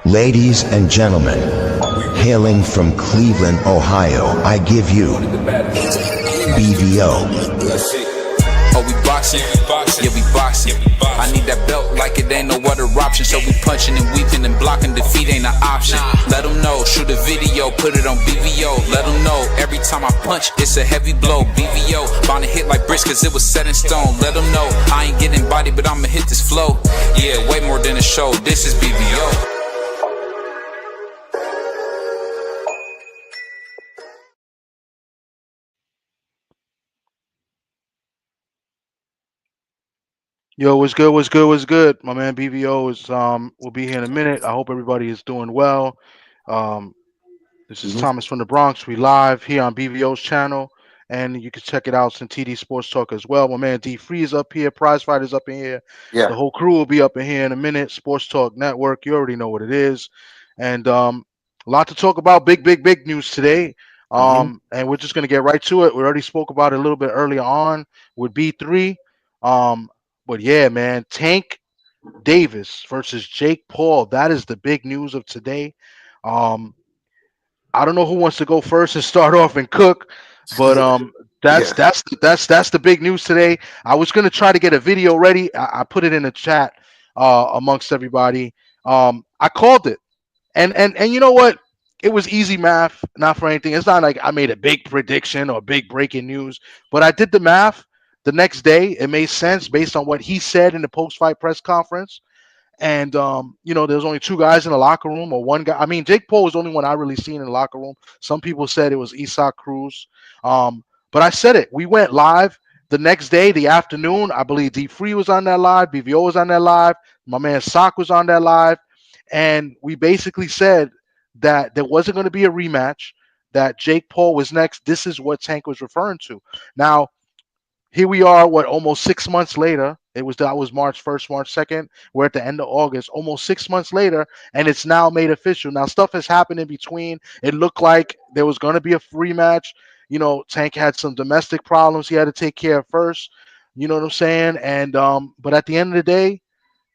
Ladies and gentlemen, hailing from Cleveland, Ohio, I give you BVO. Oh, we boxing? Yeah, we boxing. I need that belt like it ain't no other option. So we punching and weaving and blocking. Defeat ain't an option. Let them know, shoot a video, put it on BVO. Let them know, every time I punch, it's a heavy blow. BVO, bound to hit like bricks cause it was set in stone. Let them know, I ain't getting body, but I'ma hit this flow. Yeah, way more than a show, this is BVO. Yo, what's good? What's good? What's good? My man BVO is will be here in a minute. I hope everybody is doing well. Um, this is Thomas from the Bronx. We live here on BVO's channel, and you can check it out on TD Sports Talk as well. My man D Free is up here. Prize Fighter's up in here. The Yeah. whole crew will be up in here in a minute. Sports Talk Network. You already know what it is, and a lot to talk about. Big news today. And we're just gonna get right to it. We already spoke about it a little bit earlier on with B3. But yeah, man, Tank Davis versus Jake Paul. That is the big news of today. Um, I don't know who wants to go first and start off and cook, but that's Yeah. that's the big news today. I was gonna try to get a video ready. I put it in the chat amongst everybody. I called it, and you know what? It was easy math, not for anything. It's not like I made a big prediction or big breaking news, but I did the math. The next day, it made sense based on what he said in the post-fight press conference. And there's only two guys in the locker room, or one guy. I mean, Jake Paul was the only one I really seen in the locker room. Some people said it was Isak Cruz, but I said it. We went live the next day, the afternoon. I believe D Free was on that live, BVO was on that live, my man Sock was on that live, and we basically said that there wasn't going to be a rematch. That Jake Paul was next. This is what Tank was referring to. Now, here we are, almost 6 months later. That was March 1st, March 2nd. We're at the end of August, almost 6 months later, and it's now made official. Now, stuff has happened in between. It looked like there was going to be a rematch. Tank had some domestic problems he had to take care of first. You know what I'm saying? And but at the end of the day,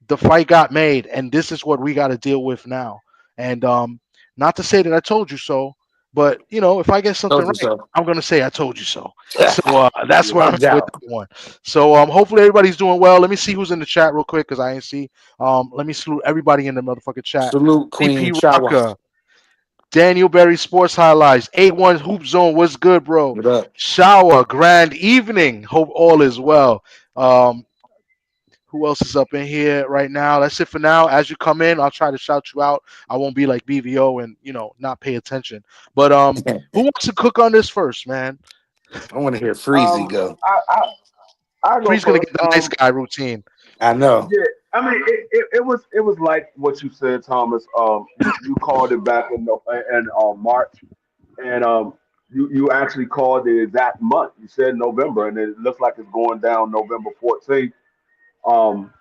the fight got made, and this is what we got to deal with now. And not to say that I told you so, but if I get something Told you right, so. I'm gonna say I told you so. So that's where No I'm at with doubt. that one. So hopefully everybody's doing well. Let me see who's in the chat real quick because I ain't see. Let me salute everybody in the motherfucking chat. Salute Queen CP Chawa. Rocker, Daniel Berry Sports Highlights, 81 Hoop Zone. What's good, bro? What up? Shower, grand evening. Hope all is well. Um, who else is up in here right now? That's it for now. As you come in, I'll try to shout you out. I won't be like BVO and not pay attention. But who wants to cook on this first, man? I want to hear Freezy go. I go Free's gonna first. get the nice guy routine. I know. Yeah, I mean, it was like what you said, Thomas. You called it back in March, and you actually called the exact month. You said November, and it looks like it's going down November 14th. Um,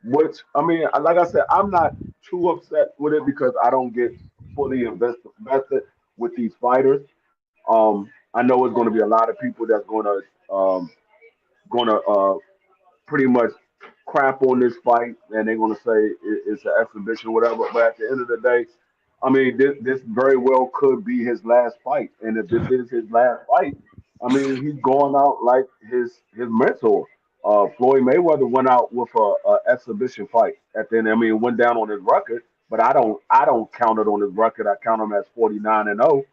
which I mean, like I said, I'm not too upset with it because I don't get fully invested with these fighters. I know it's going to be a lot of people that's going to pretty much crap on this fight, and they're going to say it's an exhibition, whatever. But at the end of the day, I mean, this very well could be his last fight, and if this is his last fight, I mean, he's going out like his mentor. Floyd Mayweather went out with a exhibition fight at the end. I mean, it went down on his record, but I don't count it on his record. I count him as 49-0.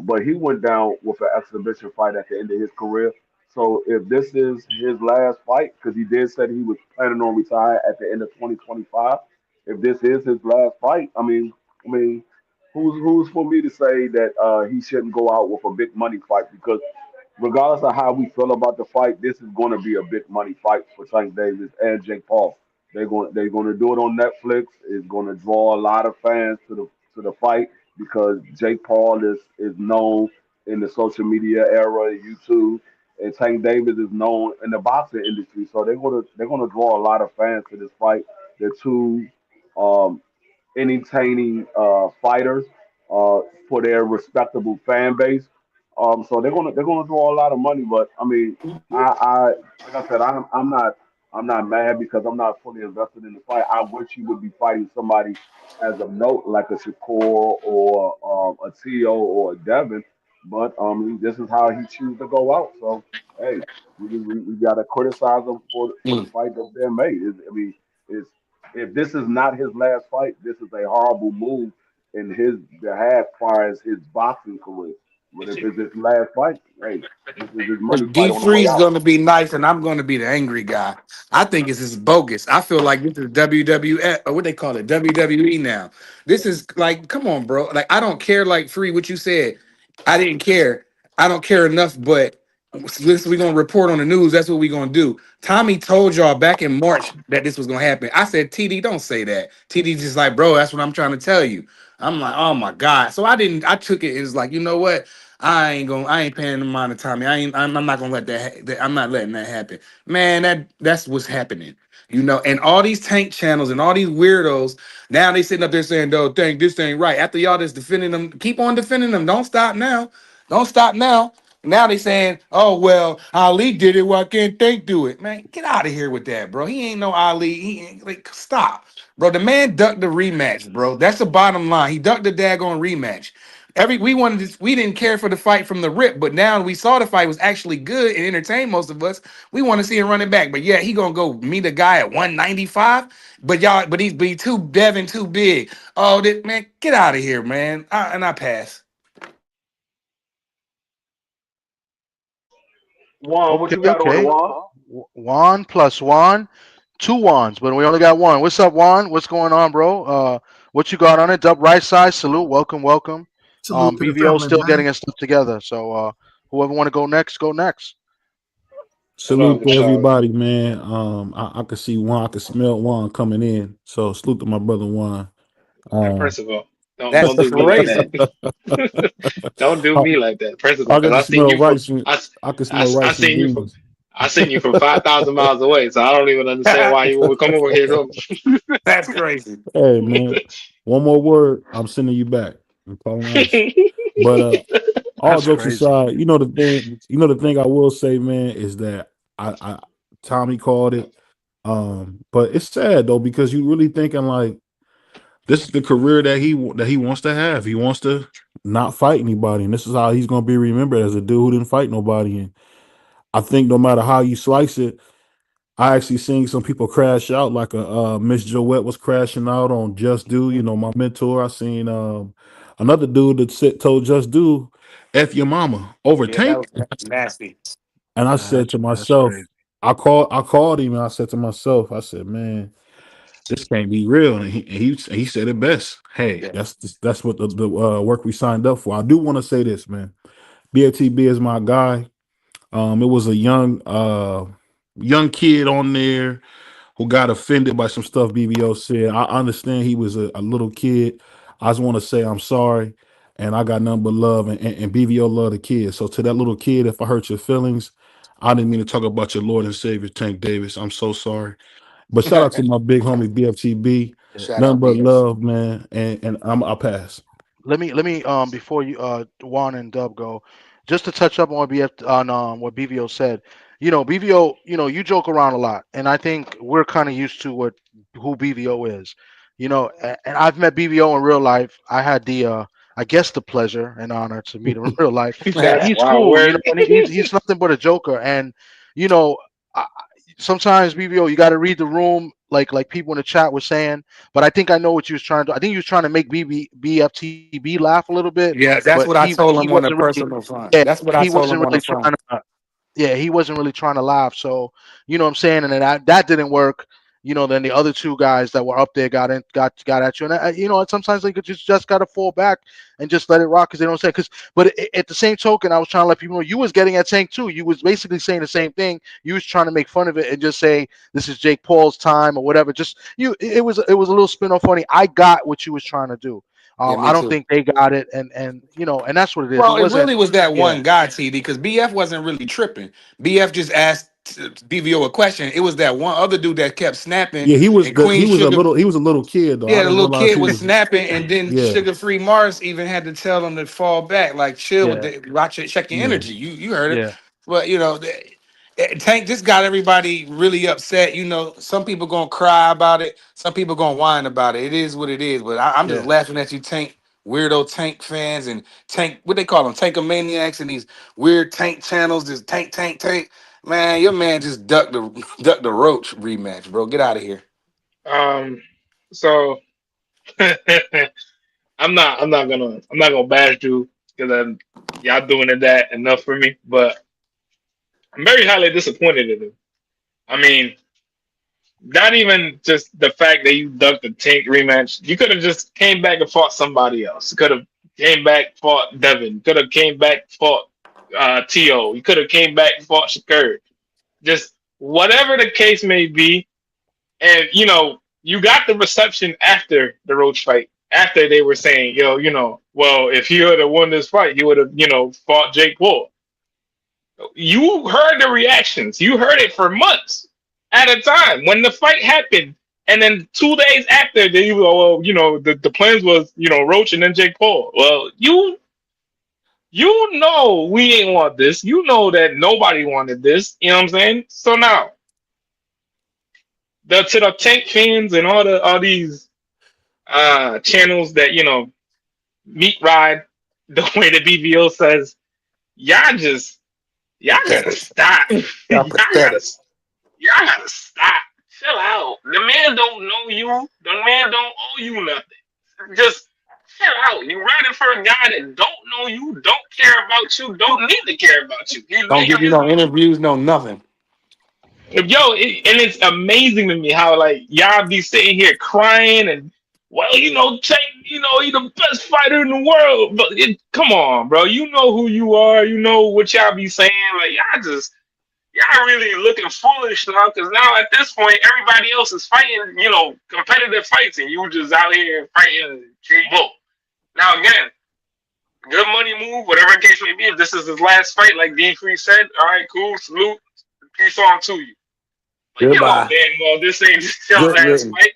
But he went down with an exhibition fight at the end of his career. So if this is his last fight, because he did say he was planning on retiring at the end of 2025, if this is his last fight, I mean, who's for me to say that he shouldn't go out with a big money fight? Because regardless of how we feel about the fight, this is going to be a big money fight for Tank Davis and Jake Paul. They're going to do it on Netflix. It's going to draw a lot of fans to the fight because Jake Paul is known in the social media era, YouTube, and Tank Davis is known in the boxing industry. So they're gonna draw a lot of fans to this fight. They're two um, entertaining fighters for their respectable fan base. So they're gonna draw a lot of money. But I mean, I like I said, I'm not I'm not mad because I'm not fully invested in the fight. I wish he would be fighting somebody as of note, like a Shakur or a Tio or a Devin. But this is how he chooses to go out. So hey, we gotta criticize him for the Mm. fight that's been made. I mean, it's if this is not his last fight, this is a horrible move in his behalf, far as his boxing career. But if it's his last fight, hey, this is his money But fight D on the way Free's out. gonna be nice, and I'm gonna be the angry guy. I think this is bogus. I feel like this is WWF or what they call it, WWE now. This is like, come on, bro. Like, I don't care. Like Free, what you said, I didn't care. I don't care enough. But since we're gonna report on the news, that's what we're gonna do. Tommy told y'all back in March that this was gonna happen. I said, TD, don't say that. TD just like, bro, that's what I'm trying to tell you. I'm like, oh my god. So I didn't. I took it as like, you know what? I ain't paying the amount of time. I'm not gonna let I'm not letting that happen. Man, that's what's happening. You know, and all these tank channels and all these weirdos, now they sitting up there saying, "No, think this ain't right." After y'all just defending them, keep on defending them. Don't stop now. Don't stop now. Now they saying, "Oh well, Ali did it. Why can't Tank do it?" Man, get out of here with that, bro. He ain't no Ali. He ain't like stop, bro. The man ducked the rematch, bro. That's the bottom line. He ducked the daggone rematch. We didn't care for the fight from the rip, but now we saw the fight was actually good and entertained most of us. We want to see him running back, but yeah, he gonna go meet a guy at 195. But he too Devin too big. Oh, man, get out of here, man. I pass. Juan, what Okay, you got on it, okay. Juan? Juan plus Juan, two Juans, but we only got one. What's up, Juan? What's going on, bro? What you got on it? Dub right side, salute, welcome, welcome. Salute to the BVO family, still getting man. his stuff together. So whoever want to go next, go next. Salute to everybody, man. I could see Juan, I could smell Juan coming in. So salute to my brother Juan. Um, First of all, don't That's do me like crazy. that. Don't do I, me like that. First of all, I because can smell rice. I can smell I rice and seen you from beans. I seen you from 5,000 miles away, so I don't even understand why you would come over here to me. That's crazy. Hey, man, one more word, I'm sending you back. I'm calling ice. But all That's jokes crazy. aside, you know the thing. You know the thing I will say, man, is that I Tommy called it. But it's sad though because you really thinking like this is the career that he wants to have. He wants to not fight anybody, and this is how he's going to be remembered as a dude who didn't fight nobody. And I think no matter how you slice it, I actually seen some people crash out, like a Miss Joette was crashing out on Just Do. You know, my mentor. I seen another dude that told Just Do, "F your mama" over Yeah, that Tank, was nasty. and I Yeah, said to that's myself, crazy. I called him, and I said to myself, I said, man, this can't be real. And he said it best. Hey, Yeah. that's what the work we signed up for. I do want to say this, man. BATB is my guy. It was a young kid on there who got offended by some stuff BBO said. I understand he was a little kid. I just want to say I'm sorry, and I got nothing but love, and BBO love the kid. So to that little kid, if I hurt your feelings, I didn't mean to talk about your Lord and Savior Tank Davis. I'm so sorry. But shout out to my big homie BFTB. Yeah. Shout Nothing out but BS. love, man. And I'll pass. Let me before you Juan and Dub go, just to touch up on what BVO said. BVO, you joke around a lot, and I think we're kind of used to who BVO is. And I've met BVO in real life. I had the I guess the pleasure and honor to meet him in real life, and That's he's wild cool. word. And he's nothing but a joker. And you know, I, sometimes BVO, you got to read the room, like people in the chat were saying. But I think I know what you was trying to. I think he was trying to make BFTB laugh a little bit, Yeah, but that's what I told he him on the wasn't really. personal front. Yeah, That's what I he told wasn't him on the really front. trying to. Yeah, he wasn't really trying to laugh. So you know what I'm saying, and then that didn't work. Then the other two guys that were up there got at you, and sometimes like you just got to fall back and just let it rock because they don't say because. But at the same token, I was trying to let people know you was getting at Tank too. You was basically saying the same thing. You was trying to make fun of it and just say this is Jake Paul's time or whatever. Just it was a little spin off funny. I got what you was trying to do. Yeah, I me don't too. think they got it, and that's what it is. It Well, it wasn't. really was that Yeah, one guy, TD, because BF wasn't really tripping. BF just asked BVO a question. It was that one other dude that kept snapping, Yeah, and Queen Sugar. he was a little kid though. I Yeah, the didn't little realize kid he was was. snapping, and then Yeah, Sugar Free Mars even had to tell him to fall back, like chill with yeah, the watch it, check your yeah. energy. You heard it, yeah. but Tank just got everybody really upset. You know, some people gonna cry about it, some people gonna whine about it. It is what it is. But I'm just Yeah. laughing at you, Tank, weirdo Tank fans and Tank. What they call them, Tankomaniacs, and these weird Tank channels. Just Tank. Man, your man just ducked the ducked the Roach rematch, bro. Get out of here. So I'm not gonna bash you because y'all doing that enough for me. But I'm very highly disappointed in him. I mean, not even just the fact that you ducked the Tank rematch. You could have just came back and fought somebody else. You could have came back, fought Devin. Could have came back, fought T.O. You could have came back and fought Shakur. Just whatever the case may be. And, you got the reception after the Roach fight. After they were saying, well, if he would have won this fight, he would have, fought Jake Paul. You heard the reactions. You heard it for months at a time. When the fight happened, and then 2 days after, they were, well, the plans was, Roach and then Jake Paul. Well, you know we ain't want this. You know that nobody wanted this. You know what I'm saying? So now, to the Tank fans and all these channels that, meat ride the way the BBO says, y'all gotta stop. Y'all pathetic. Y'all gotta stop. Chill out. The man don't know you. The man don't owe you nothing. Just chill out. You riding for a guy that don't know you, don't care about you, don't need to care about you. Don't give you no interviews, no nothing. And it's amazing to me how like y'all be sitting here crying and Tank, he the best fighter in the world. But come on, bro. You know who you are. You know what y'all be saying. Like y'all really looking foolish now because now at this point everybody else is fighting, competitive fights and you just out here fighting. Whoa. Now again, good money move, whatever the case may be. If this is his last fight, like D3 said, all right, cool, salute. Peace on to you. But Goodbye. damn well, this ain't your last fight.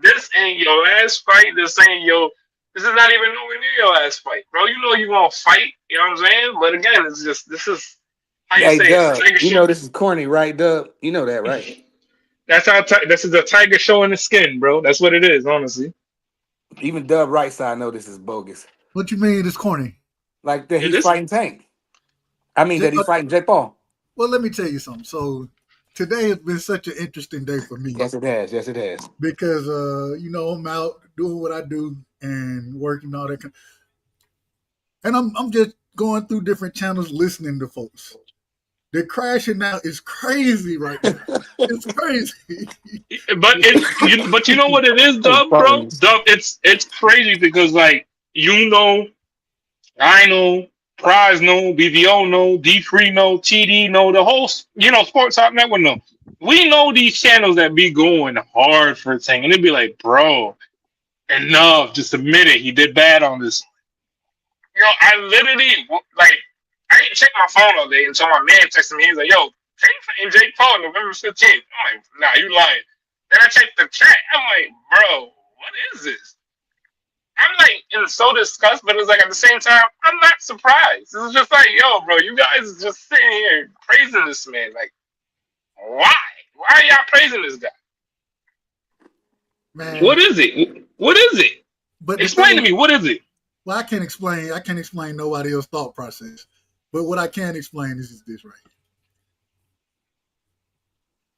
This ain't your last fight. This is not even nowhere near your last fight, bro. You know you gonna fight. You know what I'm saying? But again, this is how you say Dub, it. this is corny, right, Dub? You know that, right? That's how this is a tiger showing the skin, bro. That's what it is, honestly. Even Dub right side know this is bogus. What you mean it's corny? Like that he's fighting Tank. I mean that he's fighting Jake Paul. Well, let me tell you something. So today has been such an interesting day for me. Yes, it has. Because I'm out doing what I do and working all that. And I'm just going through different channels listening to folks. The crashing out is crazy right now. It's crazy. But you know what it is, Dub, bro? Dub, it's crazy because like I know, Prize know, BVO know, D3 know, TD know, the whole Sports Talk Network know. We know these channels that be going hard for Tank, and it'd be like, bro, enough. Just admit it. He did bad on this. I literally I didn't check my phone all day until my man texted me. He's like, yo, Tank fighting Jake Paul November 15th. I'm like, nah, you lying. Then I checked the chat. I'm like, bro, what is this? I'm like, it's so disgusted, but it's like at the same time, I'm not surprised. It's just like, yo, bro, you guys are just sitting here praising this man. Like, why? Why are y'all praising this guy? Man, what is it? What is it? But explain to me, what is it? Well, I can't explain nobody else's thought process. But what I can explain is this right here.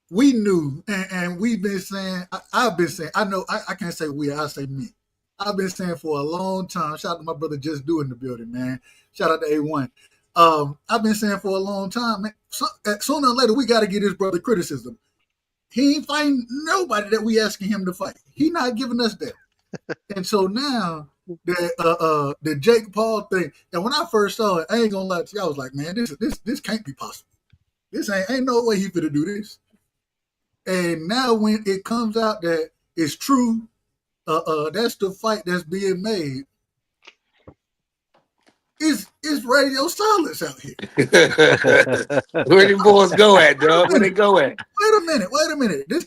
We knew, and we've been saying, I've been saying, I know, I can't say we, I say me. I've been saying for a long time, shout out to my brother Just Do in the building, man. Shout out to A1. I've been saying for a long time, man, sooner or later, we got to get his brother criticism. He ain't fighting nobody that we asking him to fight. He not giving us that. And so now, the Jake Paul thing, and when I first saw it, I ain't gonna lie to you, I was like, man, this can't be possible. This ain't no way he finna do this. And now when it comes out that it's true, that's the fight that's being made. It's radio silence out here. Where the boys go at, dog? Where they go at? Wait a minute. This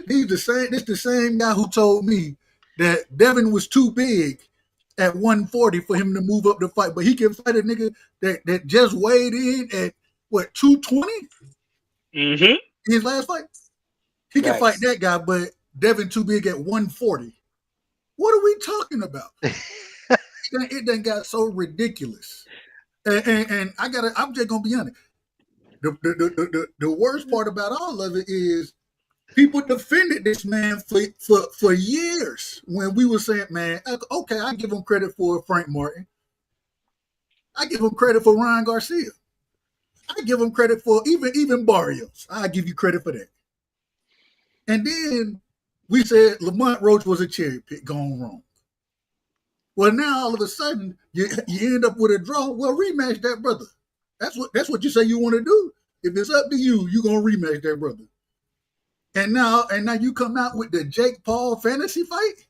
he's the same. This the same guy who told me that Devin was too big at 140 for him to move up the fight, but he can fight a nigga that just weighed in at what 220. Mm-hmm. His last fight, he can fight Facts. that guy, but Devin too big at 140. What are we talking about? It done got so ridiculous. And I'm just gonna be honest. The worst part about all of it is people defended this man for years when we were saying, man, okay, I give him credit for Frank Martin. I give him credit for Ryan Garcia. I give him credit for even Barrios. I give you credit for that. And then we said Lamont Roach was a cherry pick gone wrong. Well, now all of a sudden you end up with a draw. Well, rematch that brother. That's what you say you want to do. If it's up to you, you're gonna rematch that brother. And now you come out with the Jake Paul fantasy fight.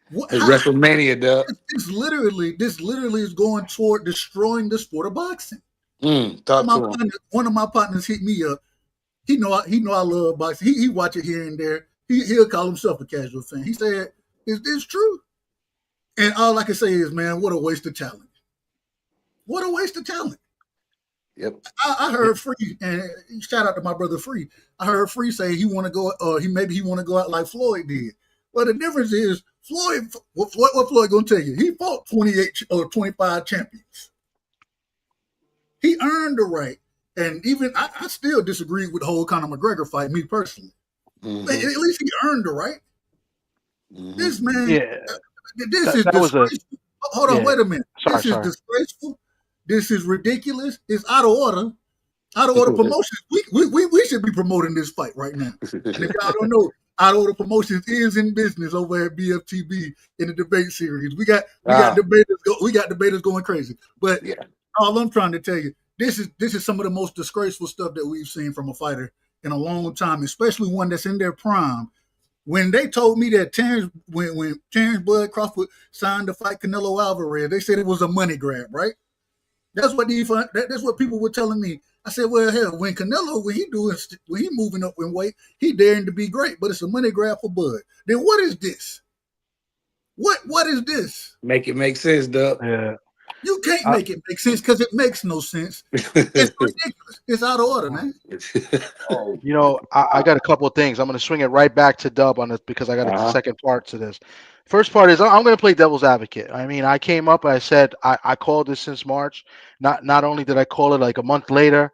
What, It's WrestleMania, dog. this literally is going toward destroying the sport of boxing. Talk to him. One of my partners hit me up. He know I love boxing. He watch it here and there. He'll call himself a casual fan. He said, "Is this true?" And all I can say is, man, what a waste of talent. What a waste of talent. Yep. I heard Free, and shout out to my brother Free. I heard Free say he want to go, he want to go out like Floyd did. Well, the difference is Floyd. What Floyd gonna tell you? He fought 28 or 25 champions. He earned the right, and even I still disagree with the whole Conor McGregor fight. Me personally, but at least he earned the right. This man, this is disgraceful. Hold on, wait a minute. This is disgraceful. This is ridiculous. It's out of order. Out of order promotions. We should be promoting this fight right now. And if y'all don't know, Out of Order Promotions is in business over at BFTB in the debate series. We got debaters going crazy. But all I'm trying to tell you, this is some of the most disgraceful stuff that we've seen from a fighter in a long time, especially one that's in their prime. When they told me that when Terrence Bud Crawford signed to fight Canelo Alvarez, they said it was a money grab, right? That's what people were telling me. I said, well, hell, when Canelo, when he moving up in weight, he daring to be great, but it's a money grab for Bud. Then what is this? What is this? Make it make sense, Doug. Yeah. You can't make it make sense because it makes no sense. It's ridiculous. It's out of order, man. You know, I got a couple of things. I'm going to swing it right back to Dub on this because I got a second part to this. First part is I'm going to play devil's advocate. I mean, I came up, I said I called this since March. Not only did I call it like a month later,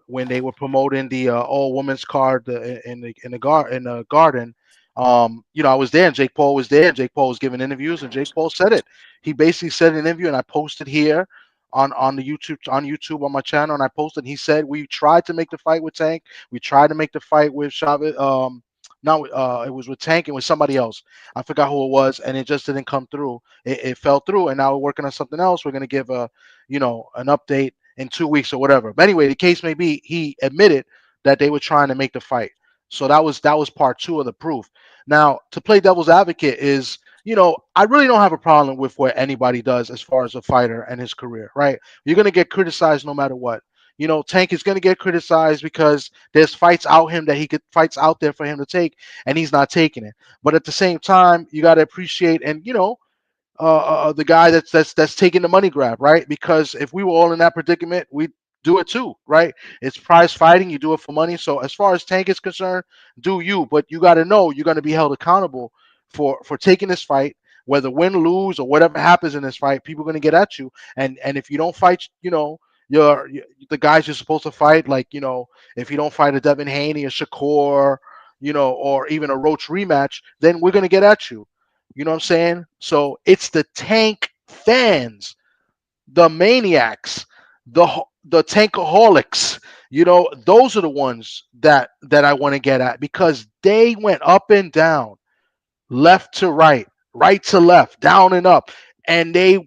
when they were promoting the all women's card in the garden. You know, I was there and Jake Paul was there and Jake Paul was giving interviews and Jake Paul said it. He basically said in an interview, and I posted here on the YouTube on my channel, and I posted. He said we tried to make the fight with Tank. We tried to make the fight with Chavez. It was with Tank and with somebody else. I forgot who it was, and it just didn't come through. It fell through, and now we're working on something else. We're gonna give an update in 2 weeks or whatever. But anyway, the case may be, he admitted that they were trying to make the fight. So that was part two of the proof. Now, to play devil's advocate is, I really don't have a problem with what anybody does as far as a fighter and his career, right? You're going to get criticized no matter what. Tank is going to get criticized because there's fights out there for him to take, and he's not taking it. But at the same time, you got to appreciate and, the guy that's taking the money grab, right? Because if we were all in that predicament, we'd do it too, right? It's prize fighting. You do it for money. So as far as Tank is concerned, do you? But you got to know you're going to be held accountable for taking this fight, whether win, lose, or whatever happens in this fight. People are going to get at you, and if you don't fight, you're the guys you're supposed to fight. Like, if you don't fight a Devin Haney, a Shakur, or even a Roach rematch, then we're going to get at you. You know what I'm saying? So it's the Tank fans, the maniacs, the tankaholics. Those are the ones that I want to get at, because they went up and down, left to right, right to left, down and up, and they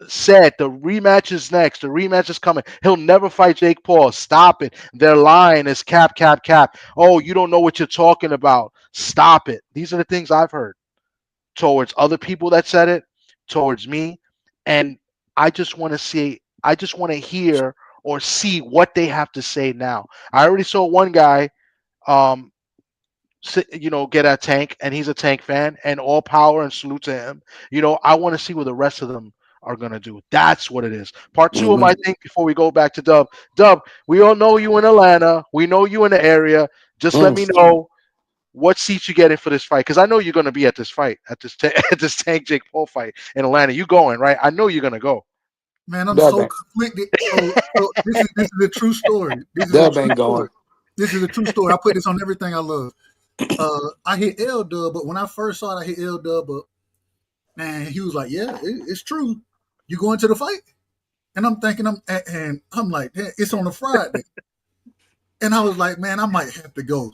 said the rematch is next. The rematch is coming. He'll never fight Jake Paul. Stop it. They're lying. It's cap. Oh, you don't know what you're talking about. Stop it. These are the things I've heard towards other people that said it, towards me, and I just want to hear or see what they have to say now. I already saw one guy get at Tank, and he's a Tank fan, and all power and salute to him. I want to see what the rest of them are gonna do. That's what it is. Part two of Mhm. my thing before we go back to Dub. Dub, we all know you in Atlanta. We know you in the area. Just let me Mm. know what seats you getting for this fight, because I know you're gonna be at this fight, at this at this Tank Jake Paul fight in Atlanta. You going, right? I know you're gonna go. Man, I'm Dub so ain't, conflicted. So this is a true story. This is a Dub true ain't story. going. This is a true story. I put this on everything I love. I hit L Dub, but when I first saw it, I hit L Dub, but man, he was like, "Yeah, it's true. You going to the fight?" And I'm thinking, I'm like, "Yeah, it's on a Friday," and I was like, "Man, I might have to go."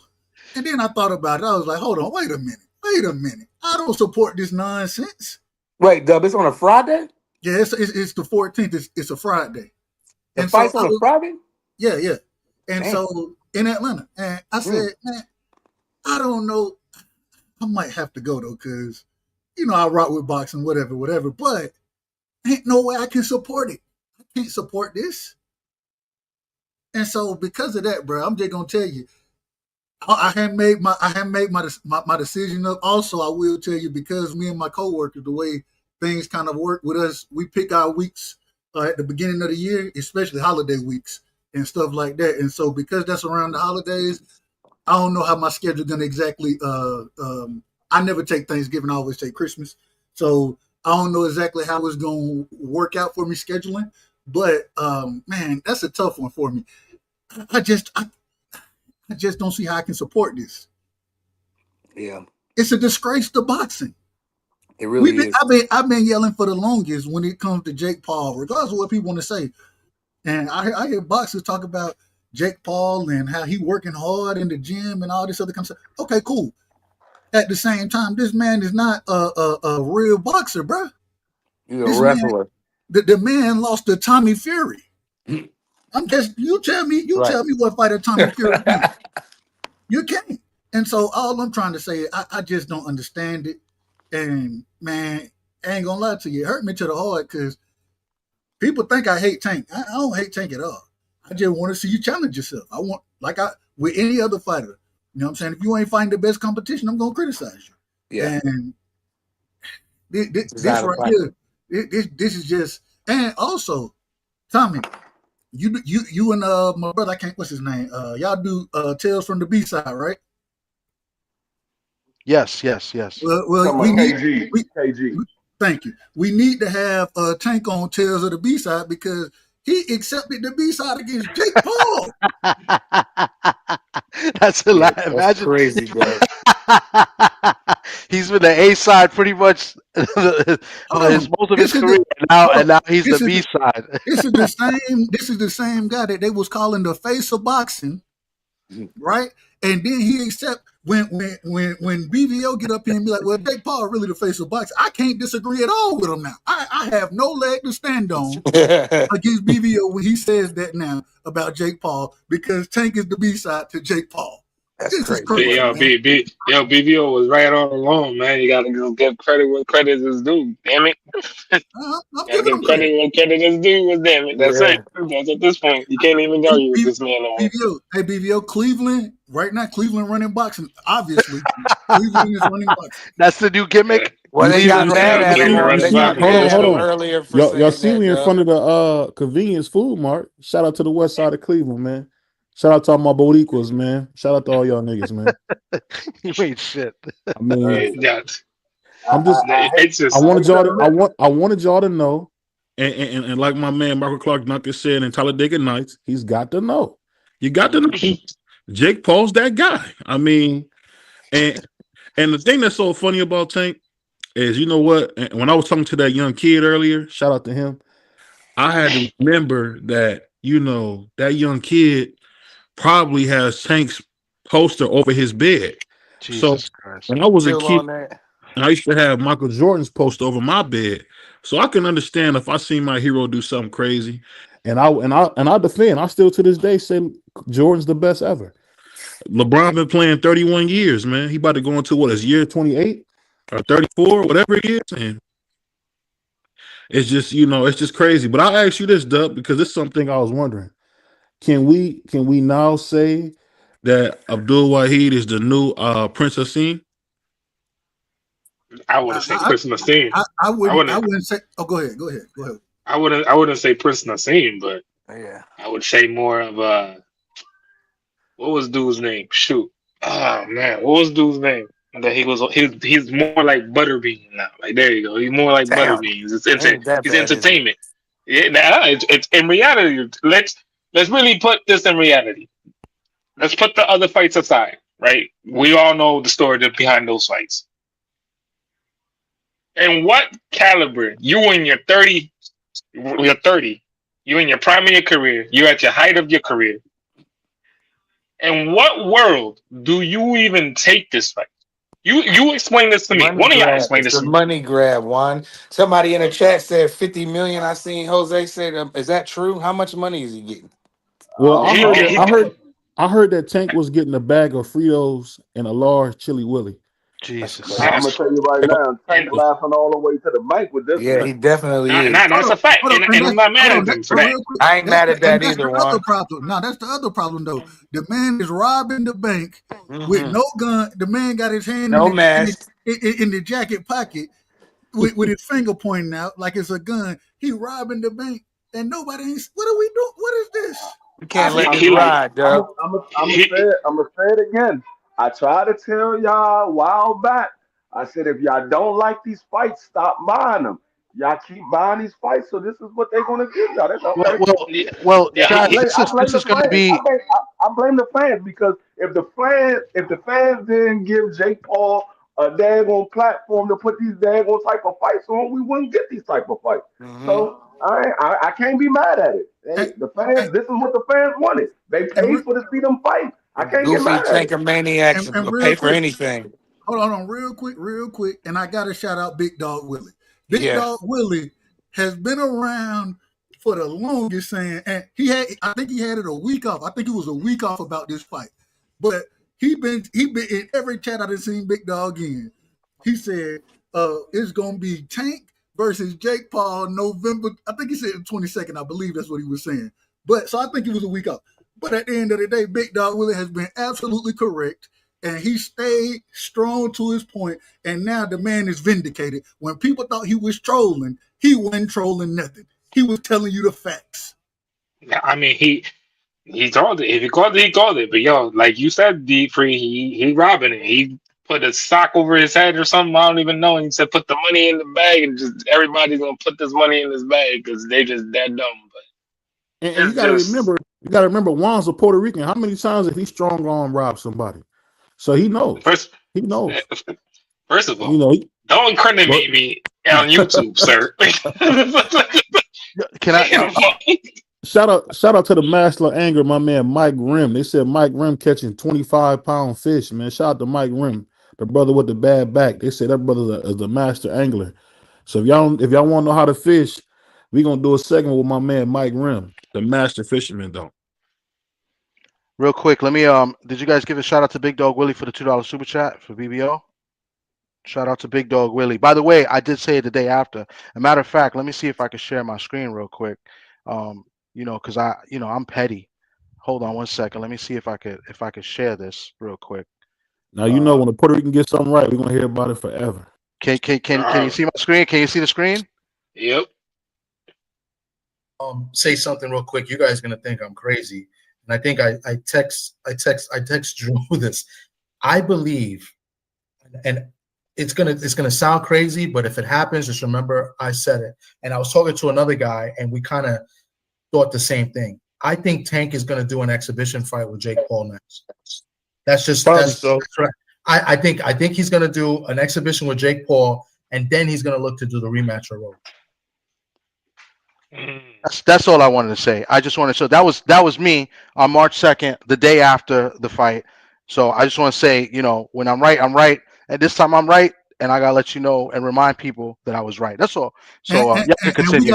And then I thought about it. I was like, "Hold on, wait a minute. I don't support this nonsense." Wait, Dub, it's on a Friday? Yeah, it's the 14th. It's a Friday, The and so fight's on a Friday? yeah. And Damn. so in Atlanta, and I said, "Man, I don't know. I might have to go though, because I rock with boxing, whatever. But ain't no way I can support it. I can't support this." And so because of that, bro, I'm just gonna tell you, I haven't made my decision up. Also, I will tell you, because me and my coworkers, the way things kind of work with us, we pick our weeks at the beginning of the year, especially holiday weeks and stuff like that. And so because that's around the holidays, I don't know how my schedule gonna exactly. I never take Thanksgiving. I always take Christmas. So I don't know exactly how it's gonna work out for me scheduling. But man, that's a tough one for me. I just I, I just don't see how I can support this. Yeah, It's a disgrace to boxing. it really is. I've been yelling for the longest when it comes to Jake Paul, regardless of what people want to say. And I hear boxers talk about Jake Paul and how he working hard in the gym and all this other kind of stuff. Okay, cool. At the same time, this man is not a real boxer, bro. He's a This man, wrestler. the man lost to Tommy Fury. I'm just you tell me Right. what fighter Tommy Fury beat. You can't. And so all I'm trying to say is I just don't understand it. And man, I ain't gonna lie to you, it hurt me to the heart because people think I hate Tank. I don't hate Tank at all. I just want to see you challenge yourself. I want like I with any other fighter. You know what I'm saying? If you ain't fighting the best competition, I'm gonna criticize you. Yeah. And this Designer right fight. here, this is just. And also, Tommy, you and my brother, I can't. What's his name? Y'all do Tales from the B side, right? Yes. Well, Talking we about need KG, we. KG. Thank you. We need to have Tank on Tales of the B side because he accepted the B side against Jake Paul. That's a Yeah, lot. that's Imagine. crazy, Dub. He's been the A side pretty much Hold his on. most of his This is the career, and now hold on. he's the This is B the, side. this is the same guy that they was calling the face of boxing, right? And then he accept when BVO get up here and be like, "Well, Jake Paul really the face of boxing." I can't disagree at all with him now. I have no leg to stand on against BVO when he says that now about Jake Paul because Tank is the B side to Jake Paul. That's This is crazy crazy, work. man. BBO was right all along, man. You gotta go give credit where credit is due. Damn it. I'm Gotta giving give him credit. credit where credit is due. Damn it. That's Yeah. it. That's at this point. You can't even argue with this man no more. BVO, hey BVO, Cleveland right now. Cleveland running boxing. Obviously, Cleveland is running boxing. That's the new Yeah. gimmick. Well, they got Cleveland's mad running Yeah, at him. Cleveland boxing. running They got boxing. Hold Yeah, on, mad that's at him hold true. on. earlier for Y'all saying see that, me in Dub. front of the convenience food mart. Shout out to the west side of Cleveland, man. Shout out to all my Boricuas, man. Shout out to all y'all niggas, man. You ain't shit. I mean, Yeah, I'm just it's I just wanted I y'all gotta to let I wanted y'all to know, and like my man Michael Clark Duncan said in Talladega Nights, he's got to know. You got to know. Jake Paul's that guy. I mean, and the thing that's so funny about Tank is, you know what? And when I was talking to that young kid earlier, shout out to him. I had to remember that, that young kid probably has Tank's poster over his bed. So Jesus Christ. when I was a still kid, on that. I used to have Michael Jordan's poster over my bed. So I can understand if I see my hero do something crazy. And I defend. I still to this day say Jordan's the best ever. LeBron been playing 31 years, man. He about to go into what is year 28 or 34, whatever it is. And it's just, it's just crazy. But I'll ask you this, Dub, because it's something I was wondering. Can we now say that Abdul Wahid is the new Prince Hassim? I wouldn't say Prince Nassim. I wouldn't say. Oh, go ahead. I wouldn't say Prince Nassim, but Yeah. I would say more of what was dude's name? Shoot. Oh man, what was dude's name? That he's more like Butterbean now. Like there you go. He's more like Damn. Butterbeans. Ain't that It's bad, is it? entertainment. Yeah, nah, it's in reality. Let's really put this in reality. Let's put the other fights aside, right? We all know the story behind those fights. And what caliber? You in your 30, you're 30. You're in your prime of your career. You're at your height of your career. In what world do you even take this fight? You explain this to me. Money One of y'all grab. explain It's this a to me. money grab. One. Somebody in the chat said 50 million. I seen Jose say that. Is that true? How much money is he getting? Well, He, he, I heard that Tank was getting a bag of Fritos and a large chili willy. That's Jesus. crazy. I'm gonna tell you right now, Tank and laughing all the way to the bank with this Yeah, one. he definitely is. that's a fact, Hold on, and I'm not mad at that's them for that. real quick. I ain't mad at that That's either, the other Juan. problem. No, that's the other problem though. The man is robbing the bank with Mm-hmm. no gun. The man got his hand No mask. in the jacket pocket with his finger pointing out like it's a gun. He robbing the bank and nobody ain't. What are we doing? What is this? You can't I'm, let I'm, this I'm, ride, I'm, dog. I'm gonna say it again. I tried to tell y'all a while back. I said if y'all don't like these fights, stop buying them. Y'all keep buying these fights, so this is what they're gonna give y'all. That's Well, okay. well, Yeah, well, yeah, chat. I blame This the is going to fans. be. I blame the fans because if the fans didn't give Jake Paul a daggone platform to put these daggone type of fights on, we wouldn't get these type of fights. Mm-hmm. So I can't be mad at it. Hey, And, the fans, this is what the fans wanted. They and, paid for to see them fight. I Them can't get goofy mad at it. tanker maniacs and will real pay for quick, anything. hold on, real quick, and I got to shout out Big Dog Willie. Big Yeah. Dog Willie has been around for the longest, saying, and I think he had it a week off. I think it was a week off about this fight, but he been in every chat I've seen Big Dog in. He said, it's gonna be Tank versus Jake Paul November. I think he said the 22nd. I believe that's what he was saying. But so I think it was a week off. But at the end of the day, Big Dog Willie has been absolutely correct. And he stayed strong to his point, and now the man is vindicated. When people thought he was trolling, he wasn't trolling nothing. He was telling you the facts. I mean, he called it. If he called it, he called it. But yo, like you said, D Free, he robbing it. He put a sock over his head or something. I don't even know. He said, "Put the money in the bag," and just everybody's gonna put this money in this bag because they just that dumb. But And it's just you gotta remember, Juan's a Puerto Rican. How many times have he strong arm robbed somebody? So he knows. first. He knows. First of all, You know. don't incriminate me on YouTube, sir. Can I? Shout out to the master of anger, my man Mike Rim. They said Mike Rim catching 25-pound fish, man. Shout out to Mike Rim, the brother with the bad back. They said that brother is the master angler. So if y'all want to know how to fish, we gonna do a segment with my man Mike Rim, the master fisherman, though. Real quick, let me. Did you guys give a shout out to Big Dog Willie for the $2 super chat for BBO? Shout out to Big Dog Willie. By the way, I did say it the day after. A matter of fact, let me see if I can share my screen real quick. Because I'm petty. Hold on one second. Let me see if I could share this real quick. Now when a Puerto Rican gets something right, we're gonna hear about it forever. Can you see my screen? Can you see the screen? Yep. Say something real quick. You guys are gonna think I'm crazy, and I think I text Drew this. I believe, and it's gonna sound crazy, but if it happens, just remember I said it. And I was talking to another guy, and we kind of thought the same thing. I think Tank is gonna do an exhibition fight with Jake Paul next. That's right. I think he's gonna do an exhibition with Jake Paul, and then he's gonna look to do the rematch with Roach. That's all I wanted to say. I just wanted to. So that was me on March 2nd, the day after the fight. So I just want to say, when I'm right, I'm right. And this time I'm right, and I gotta let you know and remind people that I was right. That's all. So And can continue. we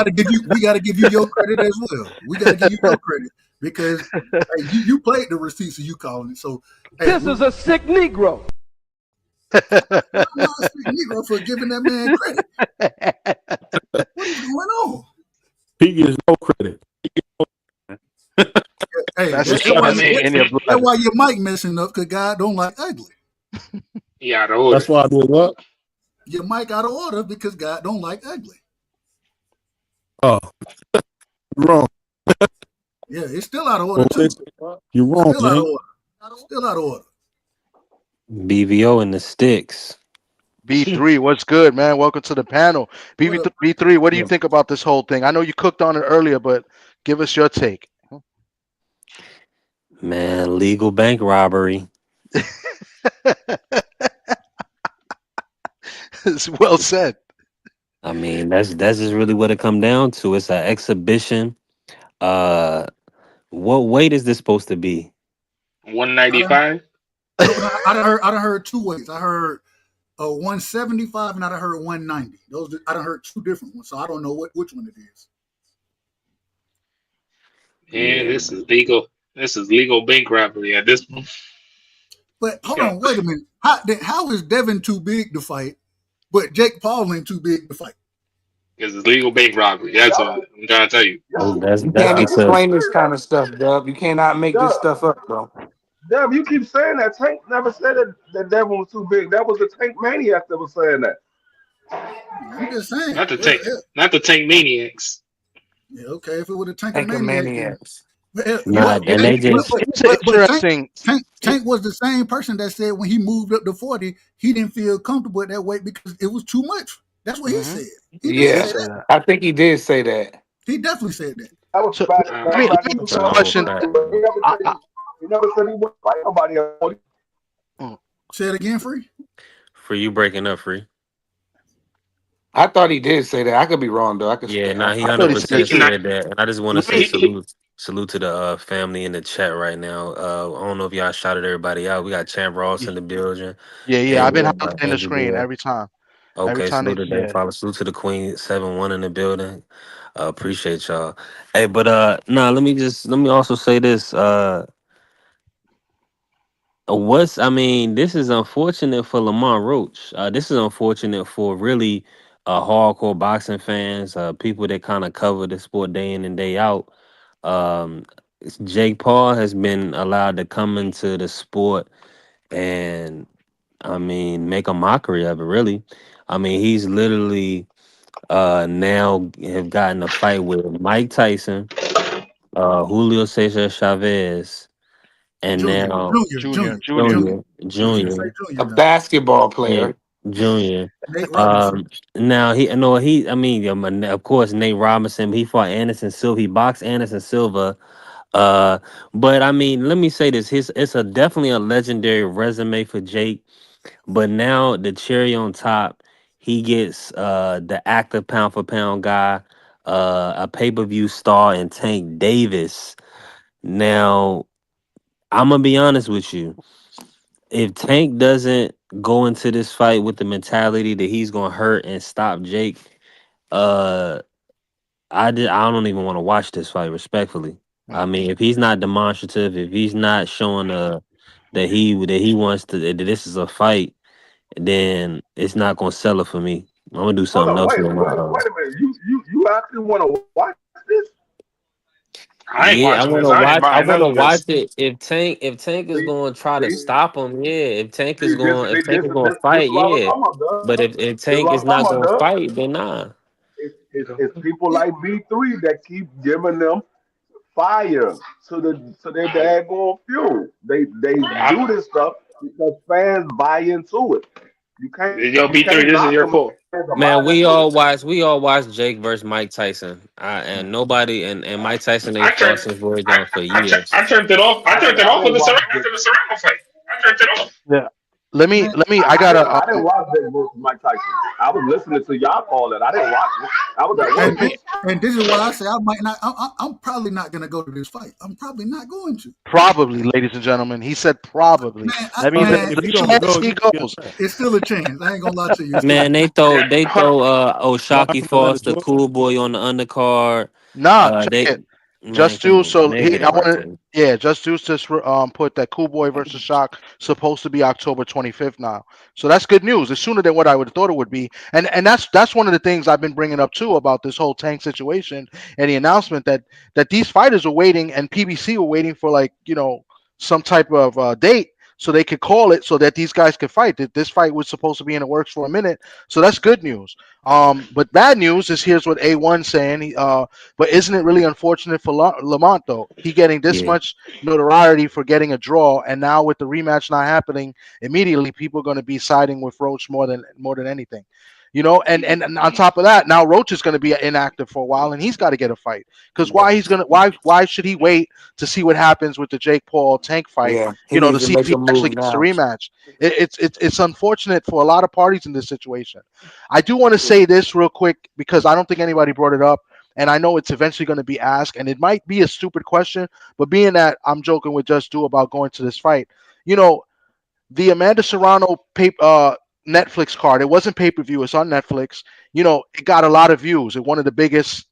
gotta give you your credit as well. We gotta give you your credit because hey, you played the receipts of you calling it. So this is a sick Negro. I'm not a sick Negro for giving that man credit. What is going on? He gets no credit. Hey, that's why your mic messing up because God don't like ugly. Yeah, that's why I do what? Your mic out of order because God don't like ugly. Oh, you're wrong. Yeah, it's still out of order too. You're wrong, Still out of Jane. order. Still out of order. BVO in the sticks. B3, what's good, man? Welcome to the panel. What up? B3, what do you think about this whole thing? I know you cooked on it earlier, but give us your take. Man, legal bank robbery. It's well said. I mean, that's just really what it come down to. It's an exhibition. Uh, what weight is this supposed to be? 195. No, I done heard two ways. I heard 175 and I done heard 190. Those I done heard two different ones, so I don't know which one it is. Yeah, this is legal. This is legal bank robbery at this point. But hold on, wait a minute. How is Devin too big to fight, but Jake Paul ain't too big to fight? Because it's legal bank robbery. That's all I'm trying to tell you. That's You can't because explain this kind of stuff, Dub. You cannot make this stuff up, bro. Dev, you keep saying that. Tank never said that Devin was too big. That was the Tank Maniac that was saying that. I'm just saying. Not the tank maniacs. Yeah, okay. If it would have Tank Tank of Maniacs. Nah, and they just Interesting. Tank was the same person that said when he moved up to 40, he didn't feel comfortable at that weight because it was too much. That's what he said. He did say that. I think he did say that. He definitely said that. That was So, back. let me ask you a question. He never said he wouldn't fight nobody at 40. Say it again, Free. For you breaking up, Free. I thought he did say that. I could be wrong though. I could. Yeah, nah, he I thought he 100% said said that. And I just want to say He- salute to the family in the chat right now. I don't know if y'all shouted everybody out. We got Champ Ross in the building. Yeah. I've been And highlighting the Andrew screen Beal. every time. Every Okay, time salute they to them. Follow salute to the Queen 7-1 in the building. Appreciate y'all. Hey, but let me also say this. This is unfortunate for Lamont Roach. This is unfortunate for really hardcore boxing fans, people that kind of cover the sport day in and day out. Um, Jake Paul has been allowed to come into the sport and make a mockery of it, really. He's literally now have gotten a fight with Mike Tyson, Julio Cesar Chavez, and now Junior. Junior. A basketball Yeah, player. Junior. Nate Robinson. Now he no he. Of course Nate Robinson. He fought Anderson Silva. He boxed Anderson Silva. But let me say this. It's a definitely a legendary resume for Jake. But now the cherry on top, he gets the active pound for pound guy, a pay per view star in Tank Davis. Now I'm gonna be honest with you. If Tank doesn't go into this fight with the mentality that he's gonna hurt and stop Jake, uh, I don't even want to watch this fight. Respectfully, if he's not demonstrative, if he's not showing that he wants to that this is a fight, then it's not gonna sell it for me. I'm gonna do Hold something on, else wait with a my. minute. Wait a minute. You actually want to watch this? I ain't Yeah, I watching want this. to I ain't watch. I buying want none to of this. watch it. If Tank is See, going to try to see, stop him, yeah. see. This, If Tank is going this, to this is fight, what I was yeah. talking about, But Doug. if This is Tank what I is was talking not about, going to Doug. fight, then nah. It's people like B3 that keep giving them fire to their daggone fuel. They do this stuff because fans buy into it. You can't Yo, you B3, can't this is knock your them if fault. fans are Man, buying we into it. all watch Jake versus Mike Tyson, and nobody and Mike Tyson I ain't turned, fought since Roy Jones for years. I turned it off. I turned it I off with didn't the watch after the Serrano fight. I turned it off. Yeah. Let me. I I gotta. didn't watch Big Bull Mike Tyson. I was listening to y'all call it. I didn't watch it. I was at And work. this is why I say I might not. I'm probably not going to go to this fight. I'm probably not going to. Probably, ladies and gentlemen. He said probably. Man, That means man, that If you the don't go, chance he you can get goes. back. it's still a chance. I ain't gonna lie to you. It's still a Man, chance. they Hold on. throw Fly Oshaki from Atlanta, Foster, Georgia. Cool Boy on the undercard. Nah, check They it. man, Just come Juice. on, man. So They get I it right want for to. me. Yeah, Just Juice just put that Cool Boy versus Shock supposed to be October 25th now. So that's good news. It's sooner than what I would have thought it would be. And that's one of the things I've been bringing up too about this whole Tank situation and the announcement that these fighters are waiting and PBC were waiting for some type of date so they could call it so that these guys could fight. This fight was supposed to be in the works for a minute, so that's good news. But bad news is here's what A1 saying. But isn't it really unfortunate for Lamont though? He getting this Yeah. much notoriety for getting a draw, and now with the rematch not happening immediately, people are going to be siding with Roach more than anything. And on top of that, now Roach is going to be inactive for a while, and he's got to get a fight. Because why should he wait to see what happens with the Jake Paul Tank fight? Yeah, he To needs to see if make he a actually move gets the now. rematch. It's unfortunate for a lot of parties in this situation. I do want to say this real quick because I don't think anybody brought it up, and I know it's eventually going to be asked, and it might be a stupid question, but being that I'm joking with Just Do about going to this fight, the Amanda Serrano Netflix card. It wasn't pay per view. It's on Netflix. It got a lot of views. It's one of the biggest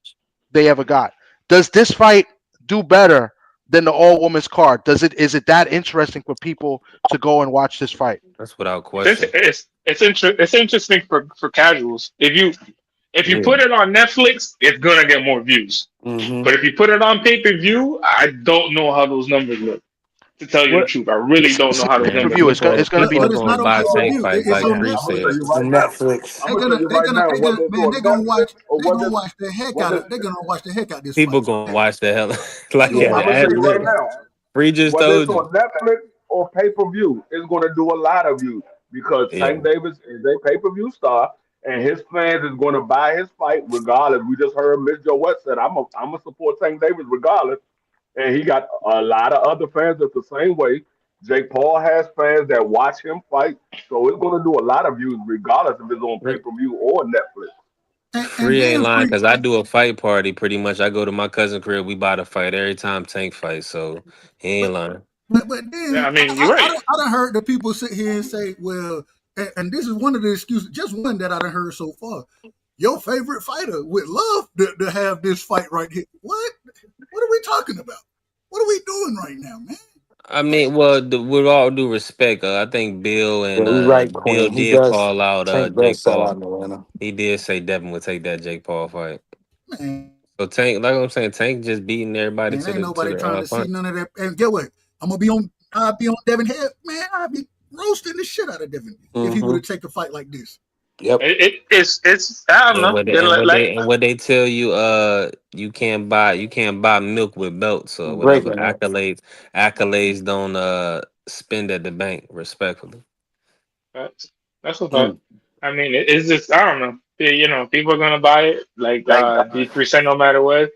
they ever got. Does this fight do better than the all women's card? Is it that interesting for people to go and watch this fight? That's without question. It's interesting for casuals. If you Yeah. put it on Netflix, it's gonna get more views. Mm-hmm. But if you put it on pay-per-view, I don't know how those numbers look. To tell you the What truth, I really don't know how those Man, numbers pay-per-view? look. It's gonna be people are But it's going not to on buy pay per tank view. fights, It's like on Free I'm gonna Netflix. tell said. you The right now. Netflix. I'm They're gonna tell gonna you they're right gonna now, they're gonna whether it's man, on they're gonna watch Netflix or they're gonna whether watch the heck out whether of they're gonna watch the heck out of this People fight. gonna watch the hell They're like gonna yeah, Yeah. watch I'm the gonna tell ad heck you out of right lib. this. now, Free just whether it's told you. on Netflix or pay per view, it's gonna do a lot of views because Yeah. Tank Davis is a pay per view star. And his fans is going to buy his fight regardless. We just heard Miss Joe West said, I'm a support Tank Davis regardless. And he got a lot of other fans that's the same way. Jake Paul has fans that watch him fight, so it's going to do a lot of views regardless if it's on pay per view or Netflix. And Free ain't then lying free. because I do a fight party pretty much. I go to my cousin crib, we buy the fight every time Tank fights, so he ain't lying. But Yeah, then I mean, you're right. I done heard the people sit here and say, well, and this is one of the excuses, just one that I done heard so far. Your favorite fighter would love to have this fight right here. What? What are we talking about? What are we doing right now, man? I mean, well, with all due respect, I think Bill Yeah, and you're right, Bill Queen. He did does. call out Tank does Jake sell Paul. out in Atlanta. He did say Devin would take that Jake Paul fight. Man, So Tank, like I'm saying, Tank just beating everybody man, to ain't the nobody trying to see punch. none of that. And get what? I'll be on Devin Head, man. I'll be roasting the shit out of Devin if he Mm-hmm. would have taken a fight like this. Yep. It's I don't And know. what they They're what they tell you, you can't buy milk with belts or whatever. Breaking that. Accolades don't spend at the bank. Respectfully. that's a fact. Mm. I mean, it's just I don't know. People are gonna buy it. Like D3 said, no matter what.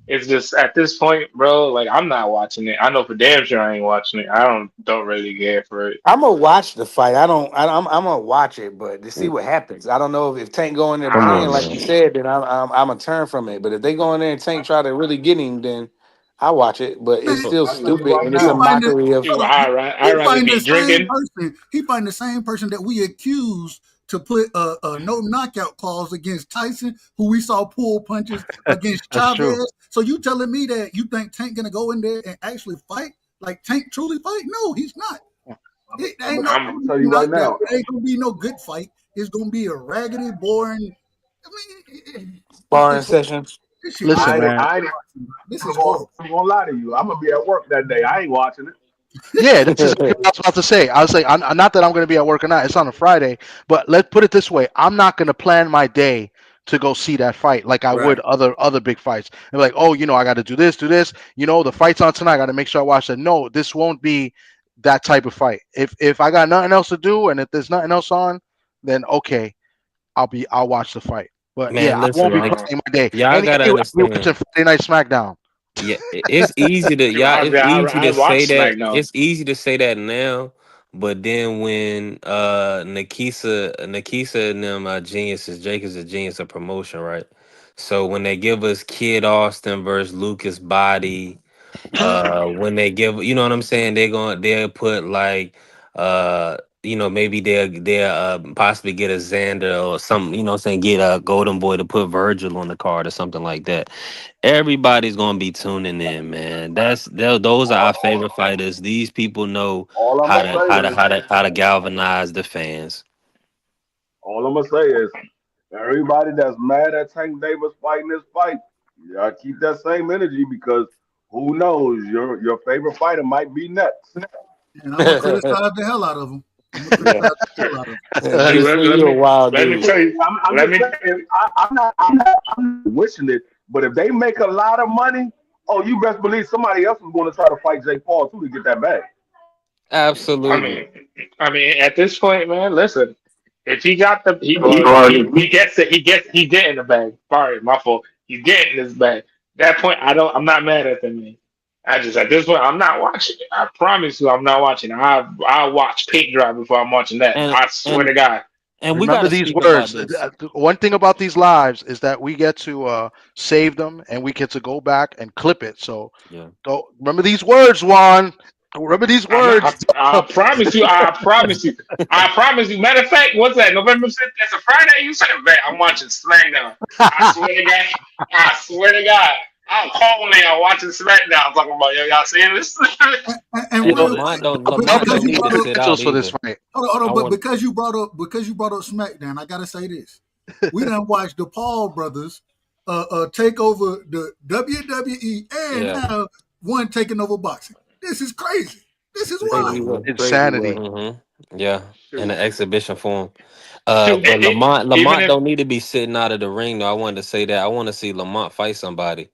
It's just at this point, bro. Like I'm not watching it. I know for damn sure I ain't watching it. I don't really care for it. I'm gonna watch the fight. I don't. I'm gonna watch it, but to see what happens. I don't know if Tank go in there Come playing on, like you man. said, then I'm a turn from it. But if they go in there and Tank try to really get him, then I watch it. But it's Man, still I tell you stupid right and it's he a now, fighting the, mockery of. Shoot, hold on, I he rather fighting the be same drinking. person. He fighting the same person that we accused to put a no knockout clause against Tyson, who we saw pull punches against That's true. Chavez. So you telling me that you think Tank gonna go in there and actually fight like Tank truly fight? No, he's not. It ain't no I'm I'm gonna tell you not right that now. it ain't gonna be no good fight. It's gonna be a raggedy, boring. I mean, Sparring it's session. this shit Listen, I horrible. ain't, man. I ain't This even is horrible. gonna lie to you. I'm gonna be at work that day. I ain't watching it. Yeah, that's exactly what I was about to say. I was like, not that I'm going to be at work or not. It's on a Friday, but let's put it this way: I'm not going to plan my day to go see that fight like I would Right. other big fights. And like, oh, I got to do this, do this. The fight's on tonight. I got to make sure I watch that. No, this won't be that type of fight. If I got nothing else to do and if there's nothing else on, then okay, I'll watch the fight. But yeah, Man, I listen, won't be like planning my day. y'all Anyway, gotta we understand. watching Friday Night SmackDown. Yeah, it's easy to shoot, it's easy I to say watch that. SmackDown. It's easy to say that now, but then when Nakisa and them geniuses, Jake is a genius of promotion, right? So when they give us Kid Austin versus Lucas Body, when they give, you know what I'm saying, they'll put like maybe they'll possibly get a Xander or something, you know what I'm saying, get a Golden Boy to put Virgil on the card or something like that. Everybody's gonna be tuning in, man. Those are our favorite fighters. These people know All I'm how gonna to say how to is, how to how to galvanize the fans. all I'm gonna say is, everybody that's mad at Tank Davis fighting this fight, yeah, keep that same energy because who knows, your favorite fighter might be next. And I'm gonna criticize the hell out of them. I'm gonna Yeah. criticize the hell out of them. Shoot, DC, let you a me wild let me dude. tell you. I'm Let just me. saying, I'm not wishing it, but if they make a lot of money, oh, you best believe somebody else is going to try to fight Jake Paul too to get that bag. I Absolutely. mean, I mean, at this point, man, listen. If he got the he or he gets it, he get in the bag. Sorry, my fault. He's getting this bag. That point, I'm not mad at them, man. I just at this point I'm not watching it. I promise you I'm not watching it. I watch paint dry before I'm watching that. And I swear and to God. and we got Remember to these speak about words. this. One thing about these lives is that we get to save them and we get to go back and clip it. So Yeah. don't remember these words, Juan. Remember these I'm not, words. I promise you, I promise you. I promise you. Matter of fact, what's that? November 5th? That's a Friday? You said, man, I'm watching SmackDown. I swear to God. I swear to God. I'm calling I'm watching SmackDown talking about, yo, y'all seeing this? And You And know, real quick, remember Lamont because don't you need to brought up, sit out credentials for this either. fight. hold I on, but want because you brought up SmackDown, I gotta say this: we done watched the Paul brothers take over the WWE and yeah. have one taking over boxing. This is crazy. This is Crazy wild. work. hmm Crazy work. Insanity. Yeah. In Shoot. an exhibition form. Shoot. But Even Lamont if don't need to be sitting out of the ring though. I wanted to say that. I want to see Lamont fight somebody.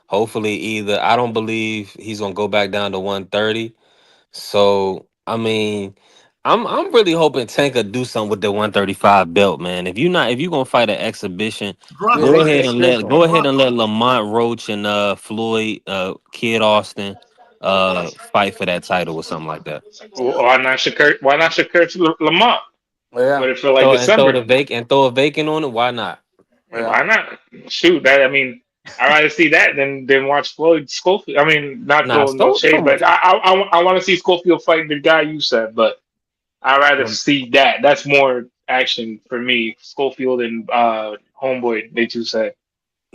Hopefully either I don't believe he's gonna go back down to 130. So I mean, I'm really hoping Tank could do something with the 135 belt, man. If you gonna fight an exhibition, Drop Yeah, it, go they ahead they and they man. Drop it. let Lamont Roach and Floyd Kid Austin fight for that title or something like that. why not Shakur Lamont? yeah But it feel like Throw December. the vacant and throw a vacant on it. Why not? yeah. Why not? Shoot, that I mean, I'd rather see that than watch Floyd Schofield. I mean, not Nah, throwing no so shade, come on. but I want to see Schofield fight the guy you said, but I'd rather Rem- see that. That's more action for me. Schofield and Homeboy, they two said.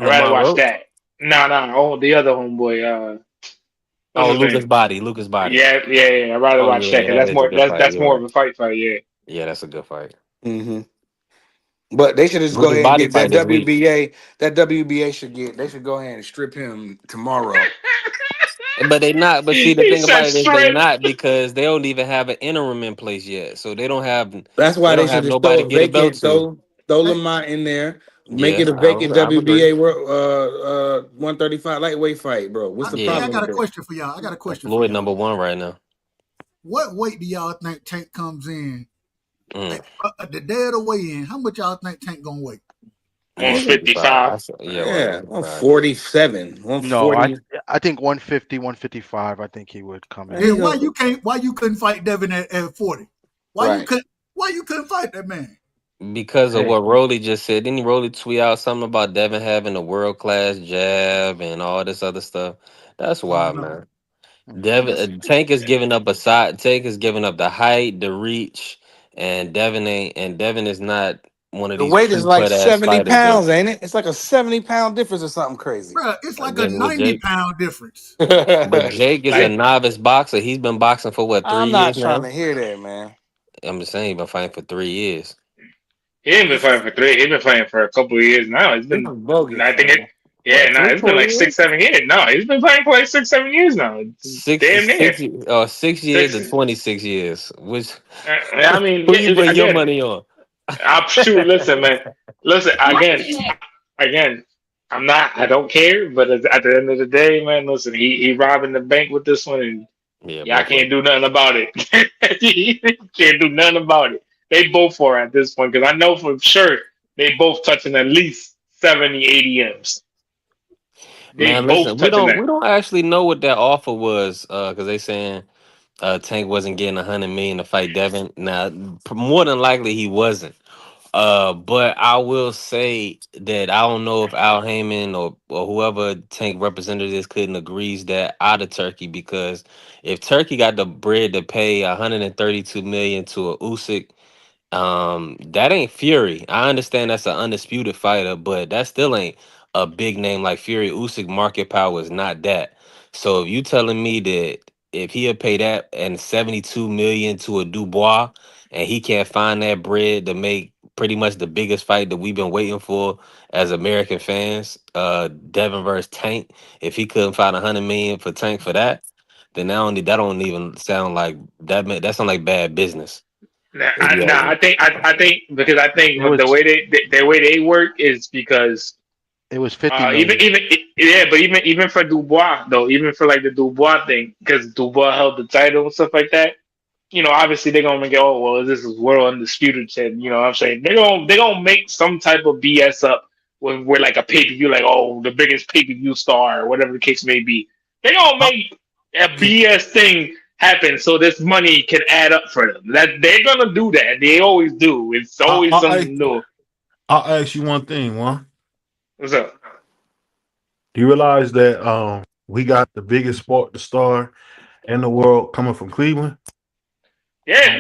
I'd rather Lamont watch Roach. that. Nah. Oh, the other Homeboy. What's Oh, his name? Lucas Body. Yeah. I'd rather Oh watch that yeah, because that is a good fight. that's You're more of right. a fight. Yeah. Yeah, that's a good fight. hmm But they should just go Lucas ahead and Body get that fight this week. WBA. That WBA should get. They should go ahead and strip him tomorrow. But they not. But see, the He thing said about it is they straight. not because they don't even have an interim in place yet. So That's they why they don't should have just nobody throw to a get a belt vacant. to. Throw Hey, Lamont in there. Make Yeah, it a vacant I would agree. WBA 135 lightweight fight, bro. What's the hey, Yeah, I problem got with a that? question for y'all. I got a and question for Floyd y'all. #1 right now. What weight do y'all think Tank comes in? Mm, The day of the weigh-in, how much y'all think Tank gonna weigh? 155. 155. Yeah, Yeah, 155. 147, No, 140. I think 150, 155. I think he would come Man, in. he Then gonna why you couldn't fight Devin at 40? right. Why you couldn't fight that man? Because of Hey, what Rolly just said. Didn't Rolly tweet out something about Devin having a world class jab and all this other stuff? That's I why, don't know. man. Let's see. Tank is giving up a side. Tank is giving up the height, the reach, and Devin is not one of The these weight is crew like cut ass 70 fighters that pounds, ain't it? It's like a 70-pound difference or something crazy. Bruh, it's like a again with 90 Jake. pound difference. But Jake is a Like novice boxer. He's been boxing for what, three I'm not years trying now? to hear that, man. I'm just saying he's been fighting for 3 years. he ain't been fighting for three. He been fighting for a couple of years now. It's This been. is bogus, I think it. man. Yeah, What, no, three, it's been four like years? 6, 7 years. No, he's been playing for like 6, 7 years now. It's Six, damn near six, 6 years six. to 26 years. Which I mean, who you yeah, putting your again, money on? I'm shoot. Listen, man. Listen again. I'm not. I don't care. But at the end of the day, man, listen. He robbing the bank with this one, and Yeah, y'all both of can't them. do nothing about it. You can't do nothing about it. They both are at this point because I know for sure they both touching at least 70, 80 M's. They Man, both listen, we touching don't that. we don't actually know what that offer was, because they saying Tank wasn't getting 100 million to fight Devin. Now, more than likely he wasn't. But I will say that I don't know if Al Heyman or whoever Tank representatives couldn't agrees that out of Turkey, because if Turkey got the bread to pay 132 million to a Usyk, that ain't Fury. I understand that's an undisputed fighter, but that still ain't a big name like Fury. Usyk market power is not that. So if you telling me that if he'll pay that and 72 million to a Dubois and he can't find that bread to make pretty much the biggest fight that we've been waiting for as American fans, Devin versus Tank, if he couldn't find 100 million for Tank for that, then that don't even sound like that. That sound like bad business. I think because I think It was the way they work is because it was 50 million. but even for Dubois though, even for like the Dubois thing, because Dubois held the title and stuff like that. Obviously they're gonna make it. Oh well, this is world undisputed shit. What I'm saying they're gonna make some type of BS up when we're like a pay per view, like the biggest pay per view star or whatever the case may be. They're gonna make a BS thing happen so this money can add up for them. That they're gonna do that. They always do. It's always something new. I'll ask you one thing, Juan. What's up? Do you realize that we got the biggest sport star in the world coming from Cleveland? Yeah,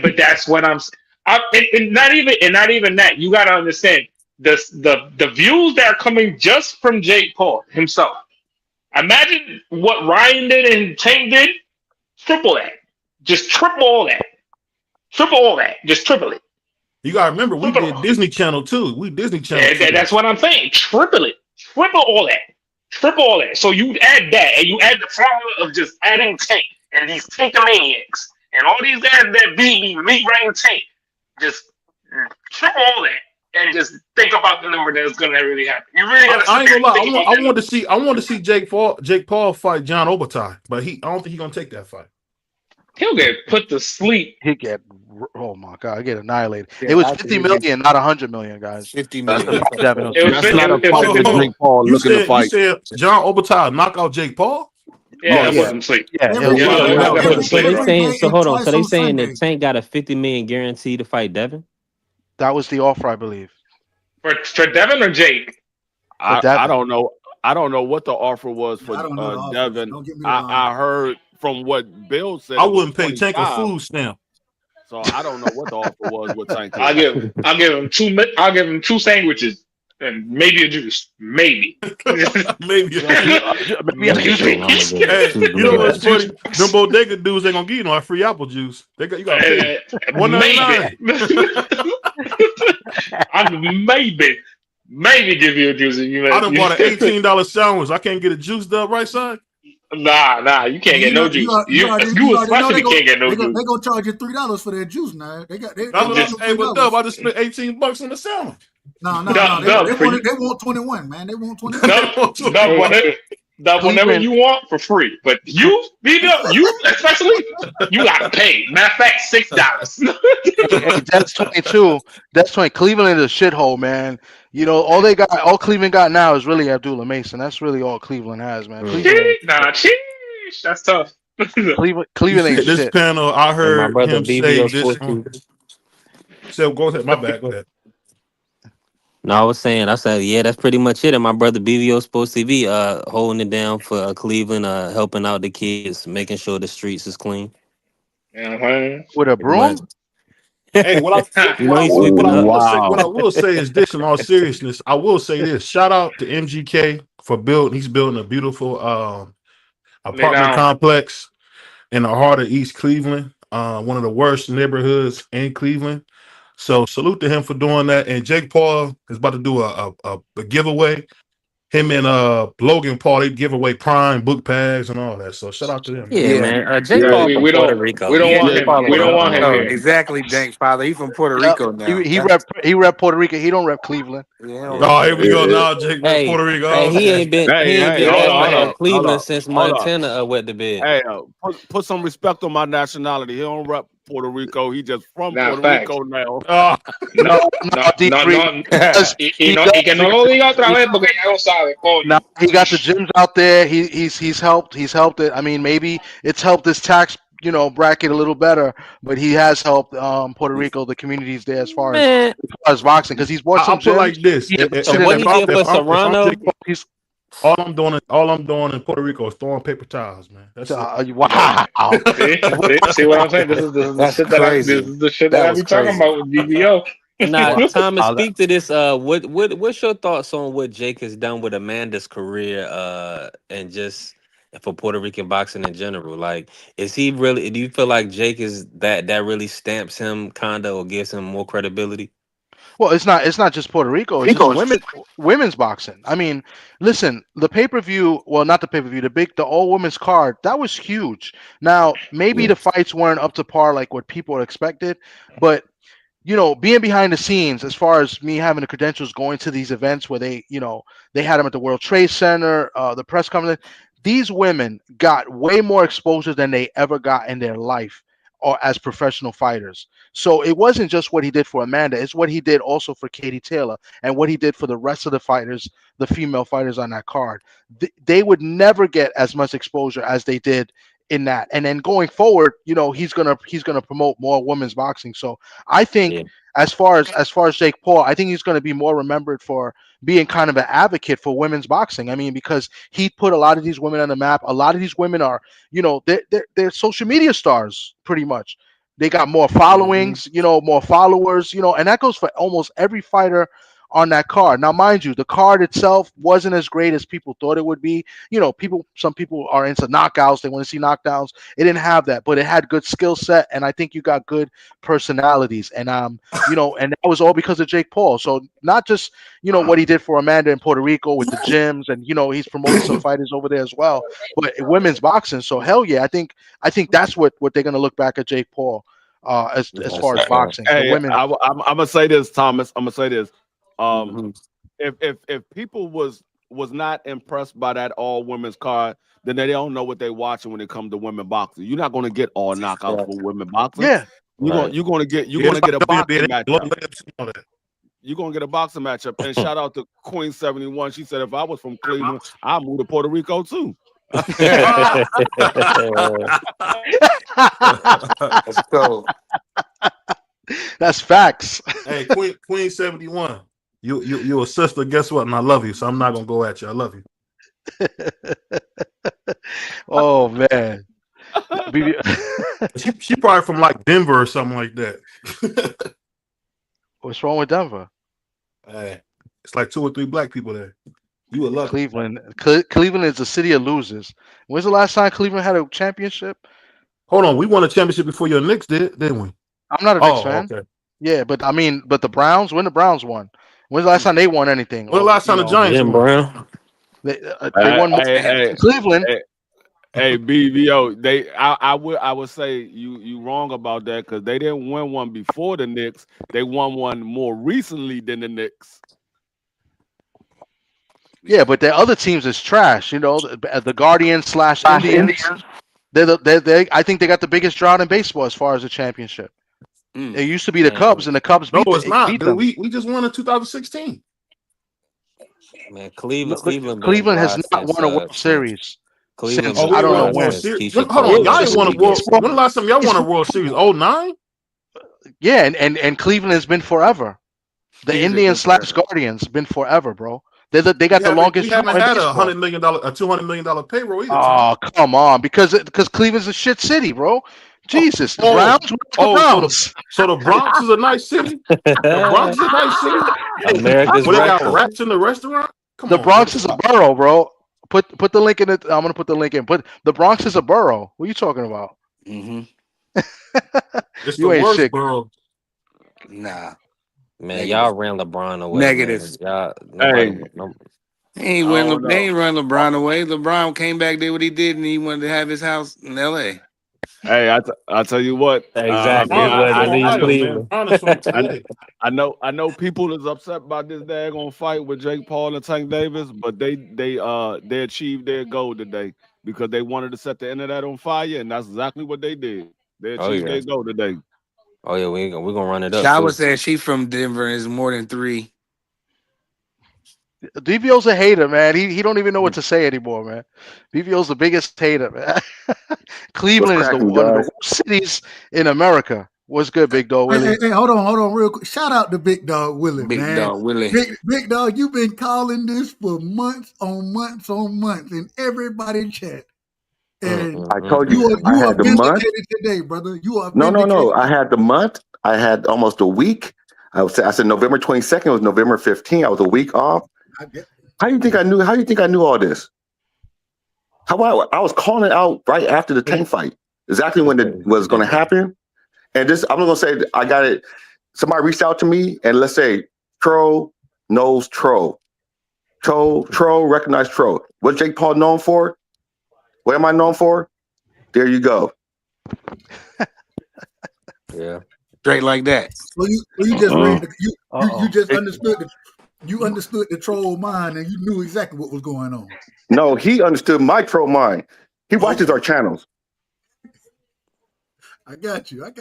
but that's what and not even that. You got to understand the views that are coming just from Jake Paul himself. Imagine what Ryan did and Tank did. Triple that. Just triple all that. Triple all that. Just triple it. You gotta remember, we did Disney Channel too. We Disney Channel. Yeah, that's what I'm saying. Triple it. Triple all that. Triple all that. So you add that, and you add the formula of just adding Tank and these Tankomaniacs and all these guys that beat Ryan Tank. Just triple all that. And just think about the number that's gonna really happen. You really gotta. I ain't gonna lie. I want to see Jake Paul fight John Obertai, but I don't think he's gonna take that fight. He'll get put to sleep. Oh my god, get annihilated. It was 50 million, not 100 million, guys. 50 million. That's not a fight that Jake Paul looking to fight. You said John Obertai knock out Jake Paul? Yeah, put him sleep. So they saying. So hold on. So they saying that Tank got a 50 million guarantee to fight Devin. That was the offer, I believe. For Devin or Jake? I don't know. I don't know what the offer was for Devin. I heard from what Bill said. I wouldn't pay Tank a food stamp. So I don't know what the offer was with Tank. I'll give him two sandwiches and maybe a juice. Maybe. Maybe a juice. Hey, you know what's funny? Them bodega dudes ain't gonna give you no free apple juice. You gotta pay $1.99. Maybe give you a juice. I done bought an $18 sandwich. I can't get a juice dub right side. Nah, you can't get no juice. You especially can't get no juice. They gonna charge you $3 for their juice now. Hey, but Dub, I just spent $18 on the sandwich. No. They want 21, man. They want 21. Dub, whenever you want for free, but you especially, you gotta pay. Matter of fact, $6. That's 22. That's 20. Cleveland is a shithole, man. All Cleveland got now is really Abdullah Mason. That's really all Cleveland has, man. That's tough. Cleveland ain't this shit. panel, I heard him say this. So go ahead. My bad. Go ahead. No, I said, yeah, that's pretty much it. And my brother BVO Sports TV holding it down for Cleveland, helping out the kids, making sure the streets is clean. With a broom? Hey, what I will say is this in all seriousness. I will say this. Shout out to MGK for building. He's building a beautiful apartment complex in the heart of East Cleveland, one of the worst neighborhoods in Cleveland. So salute to him for doing that. And Jake Paul is about to do a giveaway. Him and Logan Paul, they give away Prime book bags and all that. So shout out to them. Yeah, man. Jake Paul from Puerto Rico. We don't want him. Here. Exactly, Dank Father. He's from Puerto Rico now. He rep Puerto Rico. He don't rep Cleveland. Oh, here we go now, Jake. Puerto Rico. Hey, he ain't been Cleveland since Montana wet the bed. Hey, put some respect on my nationality. He don't rep Puerto Rico. He just from Puerto Rico now. No, he que no lo diga otra vez porque ya lo sabe. No, he got the gyms out there. He's helped it. I mean, maybe it's helped this tax bracket a little better, but he has helped Puerto Rico, the communities there as far as boxing, because he's bought some gyms. Like this. What he did for Serrano? All I'm doing in Puerto Rico is throwing paper towels, man. That's wow. See what I'm saying? This is the shit that I be talking about with BBO. Nah, Thomas, speak to this. What's your thoughts on what Jake has done with Amanda's career, and just for Puerto Rican boxing in general? Like, is he really? Do you feel like Jake is that really stamps him kinda or gives him more credibility? Well, it's not just Puerto Rico. It's just women's boxing. I mean, listen, the pay-per-view, well, not the pay-per-view, the all women's card, that was huge. Now, maybe the fights weren't up to par like what people expected, but being behind the scenes, as far as me having the credentials going to these events where they had them at the World Trade Center, the press conference, these women got way more exposure than they ever got in their life or as professional fighters. So it wasn't just what he did for Amanda, it's what he did also for Katie Taylor and what he did for the rest of the fighters, the female fighters on that card. They would never get as much exposure as they did in that. And then going forward, he's gonna promote more women's boxing. So I think as far as Jake Paul, I think he's gonna be more remembered for being kind of an advocate for women's boxing. I mean, because he put a lot of these women on the map. A lot of these women are, they're social media stars pretty much. They got more followings, more followers, and that goes for almost every fighter on that card. Now, mind you, the card itself wasn't as great as people thought it would be. Some people are into knockouts. They want to see knockdowns. It didn't have that, but it had good skill set, and I think you got good personalities. And and that was all because of Jake Paul. So not just what he did for Amanda in Puerto Rico with the gyms, and he's promoting some fighters over there as well. But women's boxing, so hell yeah, I think that's what they're gonna look back at Jake Paul as far as boxing. Hey, women. I'm gonna say this, Thomas. I'm gonna say this. If people was not impressed by that all women's card, then they don't know what they're watching when it comes to women boxing. You're not gonna get all knockouts for women boxing. Yeah, you're gonna get a boxing matchup. You're gonna get a boxing matchup. And shout out to Queen 71. She said if I was from Cleveland, I'd move to Puerto Rico too. Let's go. That's facts. Hey, Queen 71. You a sister, guess what? And I love you, so I'm not gonna go at you. I love you. Oh man. she probably from like Denver or something like that. What's wrong with Denver? Hey, it's like 2 or 3 black people there. You would love Cleveland. Cleveland is a city of losers. When's the last time Cleveland had a championship? Hold on, we won a championship before your Knicks did, didn't we? I'm not a Knicks fan. Okay. Yeah, but the Browns. When the Browns won? When's the last time they won anything? When the last time the Giants Jim won? Brown. They won more Cleveland. Hey, BVO, I would say you wrong about that because they didn't win one before the Knicks. They won one more recently than the Knicks. Yeah, but their other teams is trash. The Guardians / Indians. I think they got the biggest drought in baseball as far as the championship. It used to be the Cubs, and the Cubs beat them. We just won in 2016. Man, Cleveland has not won a World Series. Cleveland, since, I don't know when. Hold on, y'all ain't won a World. When the last time y'all won a World Series? 09? Yeah, and Cleveland has been forever. The Indians / Guardians been forever, bro. They got the longest. We haven't had a $200 million payroll either. Oh, come on, because Cleveland's a shit city, bro. Jesus, the Browns. So the Bronx is a nice city. The Bronx is a nice city. America's they got rats in the restaurant. The Bronx is a borough, bro. Put the link in it. I'm gonna put the link in. But the Bronx is a borough. What are you talking about? Mm-hmm. It's you the worst borough. Nah. Man, y'all ran LeBron away. Negative. Y'all, They ain't run LeBron away. LeBron came back, did what he did, and he wanted to have his house in LA. Hey, I tell you what. Exactly. I know people is upset about this daggone fight with Jake Paul and Tank Davis, but they achieved their goal today because they wanted to set the internet on fire, and that's exactly what they did. They achieved their goal today. Oh yeah, we're gonna run it up. Shawa said she's from Denver and is more than 3. DVO's a hater, man. He don't even know what to say anymore, man. DVO's the biggest hater, man. Cleveland is one of the worst cities in America. What's good, Big Dog Willie? Hey, hold on, real quick. Shout out to Big Dog Willie, Big man. Dog Willie. Big Dog, you've been calling this for months on months on months in everybody chat. And I told you, you are vindicated today, brother. You are No. I had the month. I had almost a week. I said November 22nd. It was November 15th. I was a week off. How do you think I knew? How do you think I knew all this? I was calling it out right after the Tank fight, exactly when it was going to happen. And this, I'm not going to say I got it. somebody reached out to me and let's say Troll knows Troll. Troll recognized Troll. What Jake Paul known for? What am I known for? There you go. Yeah. Straight like that. Well, you just read you just understood the troll mind and you knew exactly what was going on. No, he understood my troll mind. He watches our channels. I got you. Hey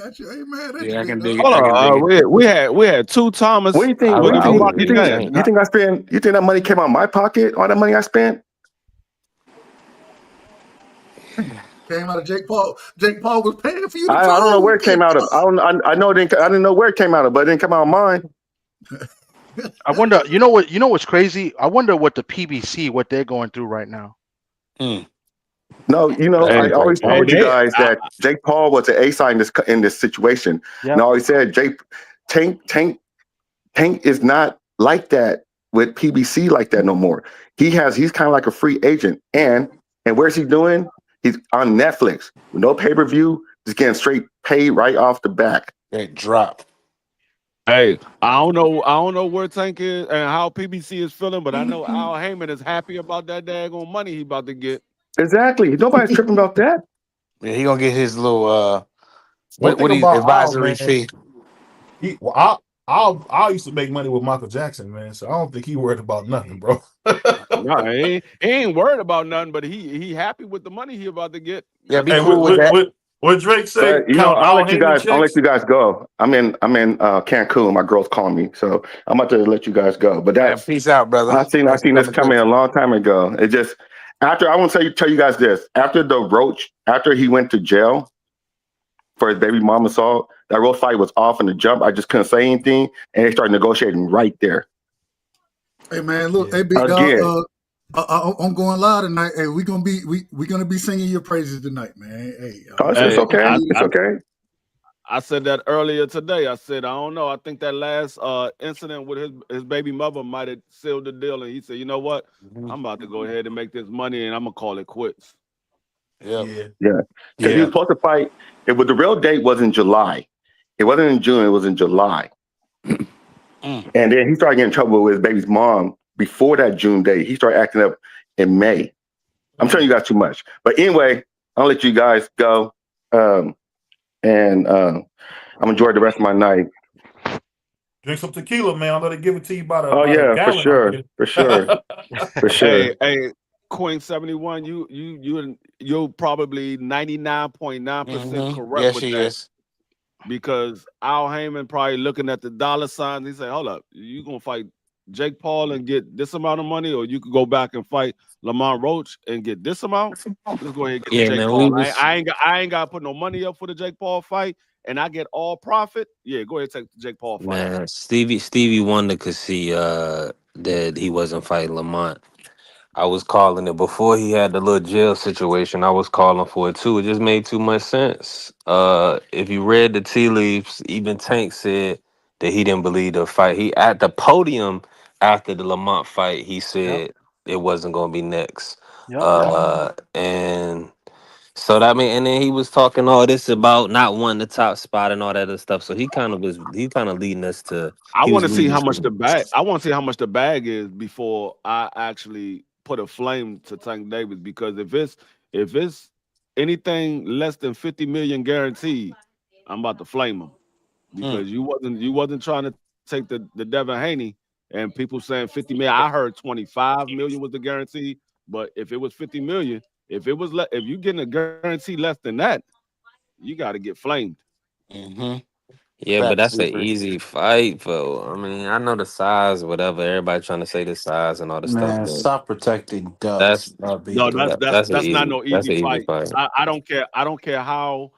man, that's Yeah, I can big, dig dog. it. I can dig it. We had two Thomas. What do you think? I What do you would think? be You insane. think I spent? You think that money came out of my pocket? All that money I spent? Came out of Jake Paul. Jake Paul was paying for you. I don't know where it came out of. I know it didn't. I didn't know where it came out of, but it didn't come out of mine. I wonder. You know what? You know what's crazy? I wonder what the PBC, what they're going through right now. No, you know, I always told you guys that Jake Paul was an A-side in this situation. Yeah. And I always said Tank is not like that with PBC like that no more. He's kind of like a free agent. And where's he doing? He's on Netflix with no pay-per-view, just getting straight paid right off the back. That drop. Hey, I don't know where Tank is and how PBC is feeling, but I know Al Heyman is happy about that daggone money he about to get. Exactly. Nobody's tripping about that. Yeah, he gonna get his little One what thing he about advisory Al, fee. I used to make money with Michael Jackson, man. So I don't think he worried about nothing, bro. No, he ain't worried about nothing, but he happy with the money he about to get. Yeah, be cool with that. What Drake say? But, you know, I'll let you guys go. I'm in Cancun. My girl's calling me, so I'm about to let you guys go. But that's peace out, brother. I seen this coming a long time ago. It just I want to tell you guys this. After he went to jail for his baby mom assault, that Roach fight was off in the jump. I just couldn't say anything, and they started negotiating right there. Hey man, look, hey big dog. I'm going live tonight. Hey, we're gonna be singing your praises tonight, man. Hey, it's okay. It's okay. I said that earlier today. I said I don't know. I think that last incident with his baby mother might have sealed the deal, and he said, you know what? I'm about to go ahead and make this money, and I'm gonna call it quits. Yeah. Because he was supposed to fight. The real date was in July. It wasn't in June. It was in July. And then he started getting in trouble with his baby's mom before that June date. He started acting up in May. I'm telling you guys too much. But anyway, I'll let you guys go. I'm enjoying the rest of my night. Drink some tequila, man. I'm gonna give it to you by the. Oh yeah, for sure. Hey, Queen 71, you're probably 99.9% correct Yes, with he that. is. Because Al Heyman probably looking at the dollar signs. He said, hold up, you gonna fight Jake Paul and get this amount of money, or you could go back and fight Lamont Roach and get this amount. Let's go ahead and get the Jake Paul. I ain't got to put no money up for the Jake Paul fight, and I get all profit. Yeah, go ahead and take the Jake Paul fight. Man, Stevie Wonder could see that he wasn't fighting Lamont. I was calling it before he had the little jail situation. I was calling for it too. It just made too much sense. If you read the tea leaves, even Tank said that he didn't believe the fight. He at the podium after the Lamont fight, he said it wasn't going to be next. And so that and then he was talking all this about not wanting the top spot and all that other stuff. So he kind of leading us to. I want to see how much the bag. I want to see how much the bag is before I actually put a flame to Tank Davis, because if it's anything less than 50 million guaranteed, I'm about to flame him, because you wasn't trying to take the Devin Haney, and people saying 50 million. I heard 25 million was the guarantee, but if it was 50 million, if you getting a guarantee less than that, you got to get flamed. Yeah, but that's an easy fight, though. I mean, I know the size, whatever. Everybody trying to say the size and all this stuff. Man, stop protecting Dubs. That's not no easy fight. I don't care. I don't care how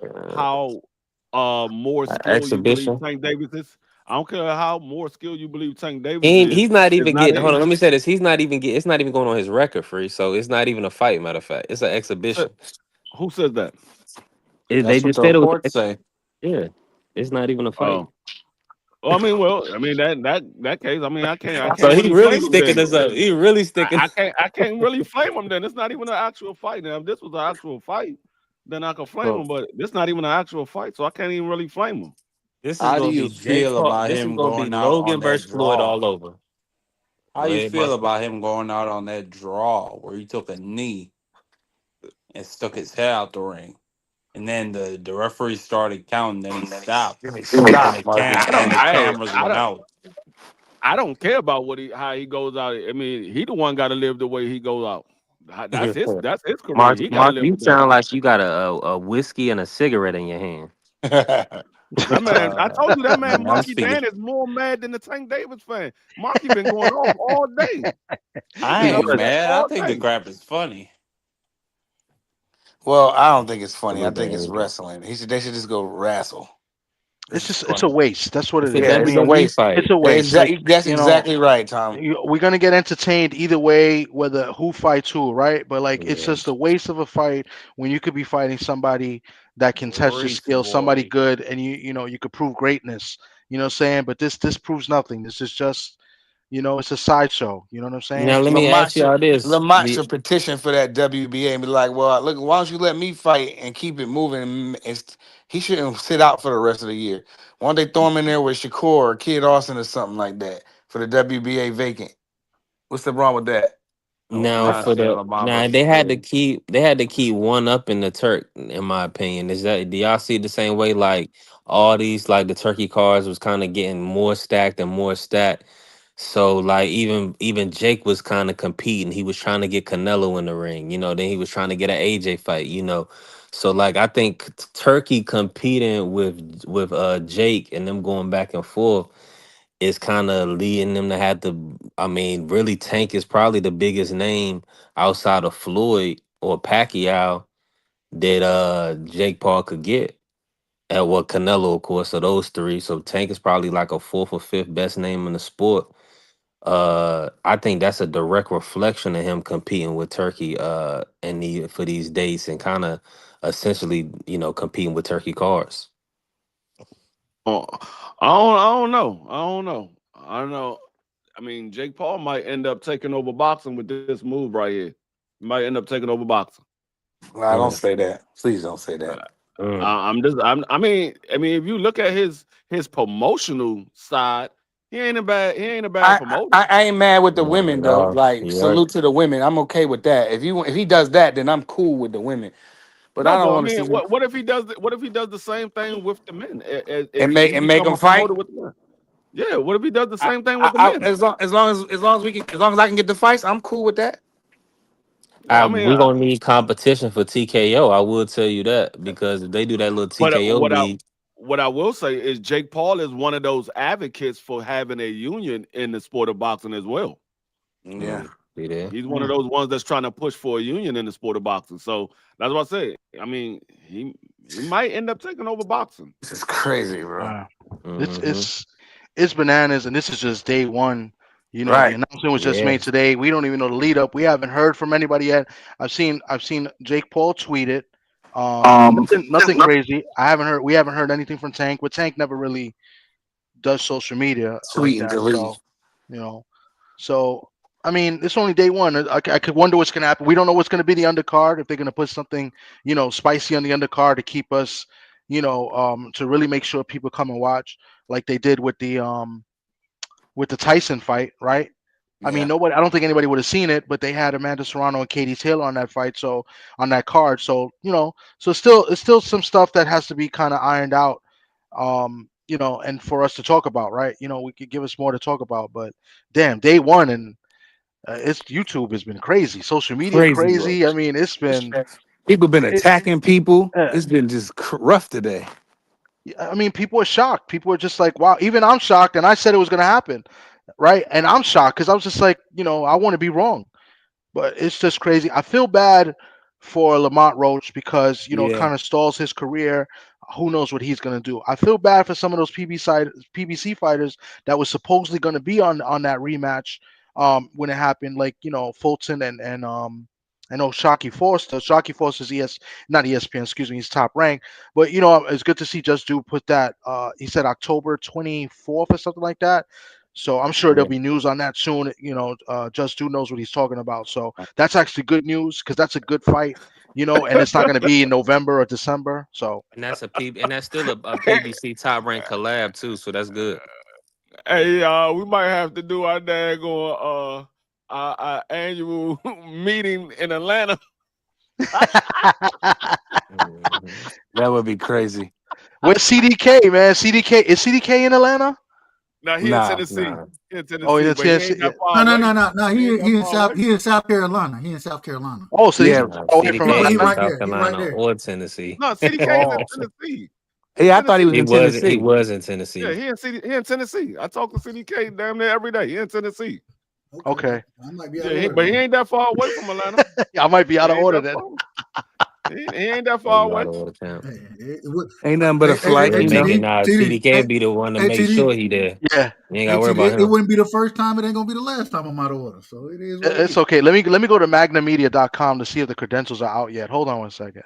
more skill you believe Tank Davis is. I don't care how more skill you believe Tank Davis is. He's not even getting. Hold on, let me say this. He's not even getting. It's not even going on his record, free. So it's not even a fight. Matter of fact, it's an exhibition. Who says that? They just said it was. Yeah. It's not even a fight. Well, I mean, that case. I mean, I can't. So he really sticking this up. He really sticking. I can't really flame him. Then it's not even an actual fight. Now, if this was an actual fight, then I could flame him. But it's not even an actual fight, so I can't even really flame him. This is How do gonna you be Jake feel Paul. about This is him gonna be going out Logan on that versus Floyd draw? all over. How Go you ahead, feel Mark. about him going out on that draw where he took a knee and stuck his head out the ring? And then the referee started counting, then he stopped. And Stop, Marcus. and the cameras went out. I don't care about how he goes out. I mean, he the one got to live the way he goes out. That's his career. He got to Mark, live you with that. sound like you got a whiskey and a cigarette in your hand. That man, I told you that man, I'm Marky speaking. Dan, is more mad than the Tank Davis fan. Marky been going off all day. I Been He ain't was. upset mad. I all think the day. crap is funny. Well, I don't think it's funny. I Salute to think it's Angel. wrestling. They should just go wrestle. It's It's just it's a funny. waste. That's what It's it a is. I Yeah, it's a mean, WWE waste. it's fight. a waste. Like, That's you know, exactly right, Tom. we're gonna get entertained either way, whether who fights who, right? But like, it's Yeah. just a waste of a fight when you could be fighting somebody that can test your Grease skills, somebody boy. good, and you could prove greatness. You know what I'm saying? But this proves nothing. This is just it's a sideshow. You know what I'm saying? Now let me So ask y'all this. Lamont should petition for that WBA and be like, "Well, look, why don't you let me fight and keep it moving?" He shouldn't sit out for the rest of the year. Why don't they throw him in there with Shakur or Kid Austin or something like that for the WBA vacant? What's the wrong with that? I would Now not for say the Lamar now versus Shakur. they had to keep one up in the Turk, in my opinion. Is that, do y'all see it the same way? Like all these, like the turkey cards was kind of getting more stacked and more stacked. So like even Jake was kind of competing. He was trying to get Canelo in the ring, then he was trying to get an AJ fight. So like I think Turkey competing with Jake and them going back and forth is kind of leading them to have to. I mean, really, Tank is probably the biggest name outside of Floyd or Pacquiao that Jake Paul could get. And what Canelo, of course, of those three. So Tank is probably like a fourth or fifth best name in the sport. I think that's a direct reflection of him competing with Turkey for these dates and kind of essentially, competing with Turkey cards. Oh, I don't know. I don't know. I mean, Jake Paul might end up taking over boxing with this move right here. He might end up taking over boxing. Nah, don't Mm, say that. Please don't say that. mm. I mean, if you look at his promotional side, he ain't a bad promoter. I ain't mad with the No, women though. y'all, Like y'all, salute to the women. I'm okay with that. If he does that, then I'm cool with the women. But I No, don't but I want to mean, see him what if he does? What if he does the same thing with the men? and If he make become them a fight. promoter with the men, yeah. What if he does the same thing with the men? As long as I can get the fights, I'm cool with that. I mean, we're gonna need competition for TKO. I will tell you that, because if they do that little but TKO league, what I will say is Jake Paul is one of those advocates for having a union in the sport of boxing as well. Yeah. see there. He's one of those ones that's trying to push for a union in the sport of boxing. So that's what I say. I mean, he might end up taking over boxing. This is crazy, bro. it's Hmm. it's it's bananas, and this is just day one. The Right. announcement was just Yeah. made today. We don't even know the lead up. We haven't heard from anybody yet. I've seen Jake Paul tweet it. Nothing crazy. We haven't heard anything from Tank, but Tank never really does social media like Tweet and that. delete. So, you know, so I mean, it's only day one. I could wonder what's going to happen. We don't know what's going to be the undercard. If they're going to put something, spicy on the undercard to keep us, to really make sure people come and watch, like they did with the Tyson fight, right? I mean, Yeah. nobody. I don't think anybody would have seen it, but they had Amanda Serrano and Katie Taylor on that fight, so on that card. So so it's still some stuff that has to be kind of ironed out, and for us to talk about, right? We could give us more to talk about, but damn, day one, and it's YouTube has been crazy, social media Crazy, bro. crazy. I mean, it's been People been it. attacking people. uh, It's been just rough today. I mean, people are shocked. People are just like, wow. Even I'm shocked, and I said it was going to happen, right? And I'm shocked because I was just like, I want to be wrong. But it's just crazy. I feel bad for Lamont Roach because it Yeah. kind of stalls his career. Who knows what he's gonna do? I feel bad for some of those PBC fighters that was supposedly gonna be on that rematch when it happened, like Fulton and I know Shockey Foster. Shockey Foster's not ESPN, excuse me, he's Top Rank. But it's good to see Just Do put that. He said October 24th or something like that. So I'm sure Yeah. there'll be news on that soon. Just Do knows what he's talking about. So that's actually good news because that's a good fight. and it's not going to be in November or December. So And that's and that's still a PBC top ranked collab too. So that's good. Hey, we might have to do our daggone our annual meeting in Atlanta. That would be crazy. where's CDK, man? Is CDK in Atlanta? No, he in Tennessee. He in Tennessee, Oh, he's but he ain't that far No, away. no, no, no. He ain't that in far South. away. He in South Carolina. He in South Carolina. Oh, so he's Yeah. away from CDK He in right South there. He right Carolina there. or Tennessee. No, CDK is in Tennessee. Yeah, I thought he was He in was Tennessee. he was in Tennessee. Yeah, he in Tennessee. I talk to CDK damn near every day. He in Tennessee. Okay. I might be out Yeah, of order but he then. ain't that far away from Atlanta. I might be out He of ain't order that then. far. He ain't that Oh, far you away. out of order town. Ain't nothing but a flight, They you know. making TD, CDK be the one to make TD, sure he there. Yeah. You ain't gotta worry about it him. wouldn't be the first time. It ain't gonna be the last time I'm out of order. So it is what it It's is. okay. Let me go to magnamedia.com to see if the credentials are out yet. Hold on one second.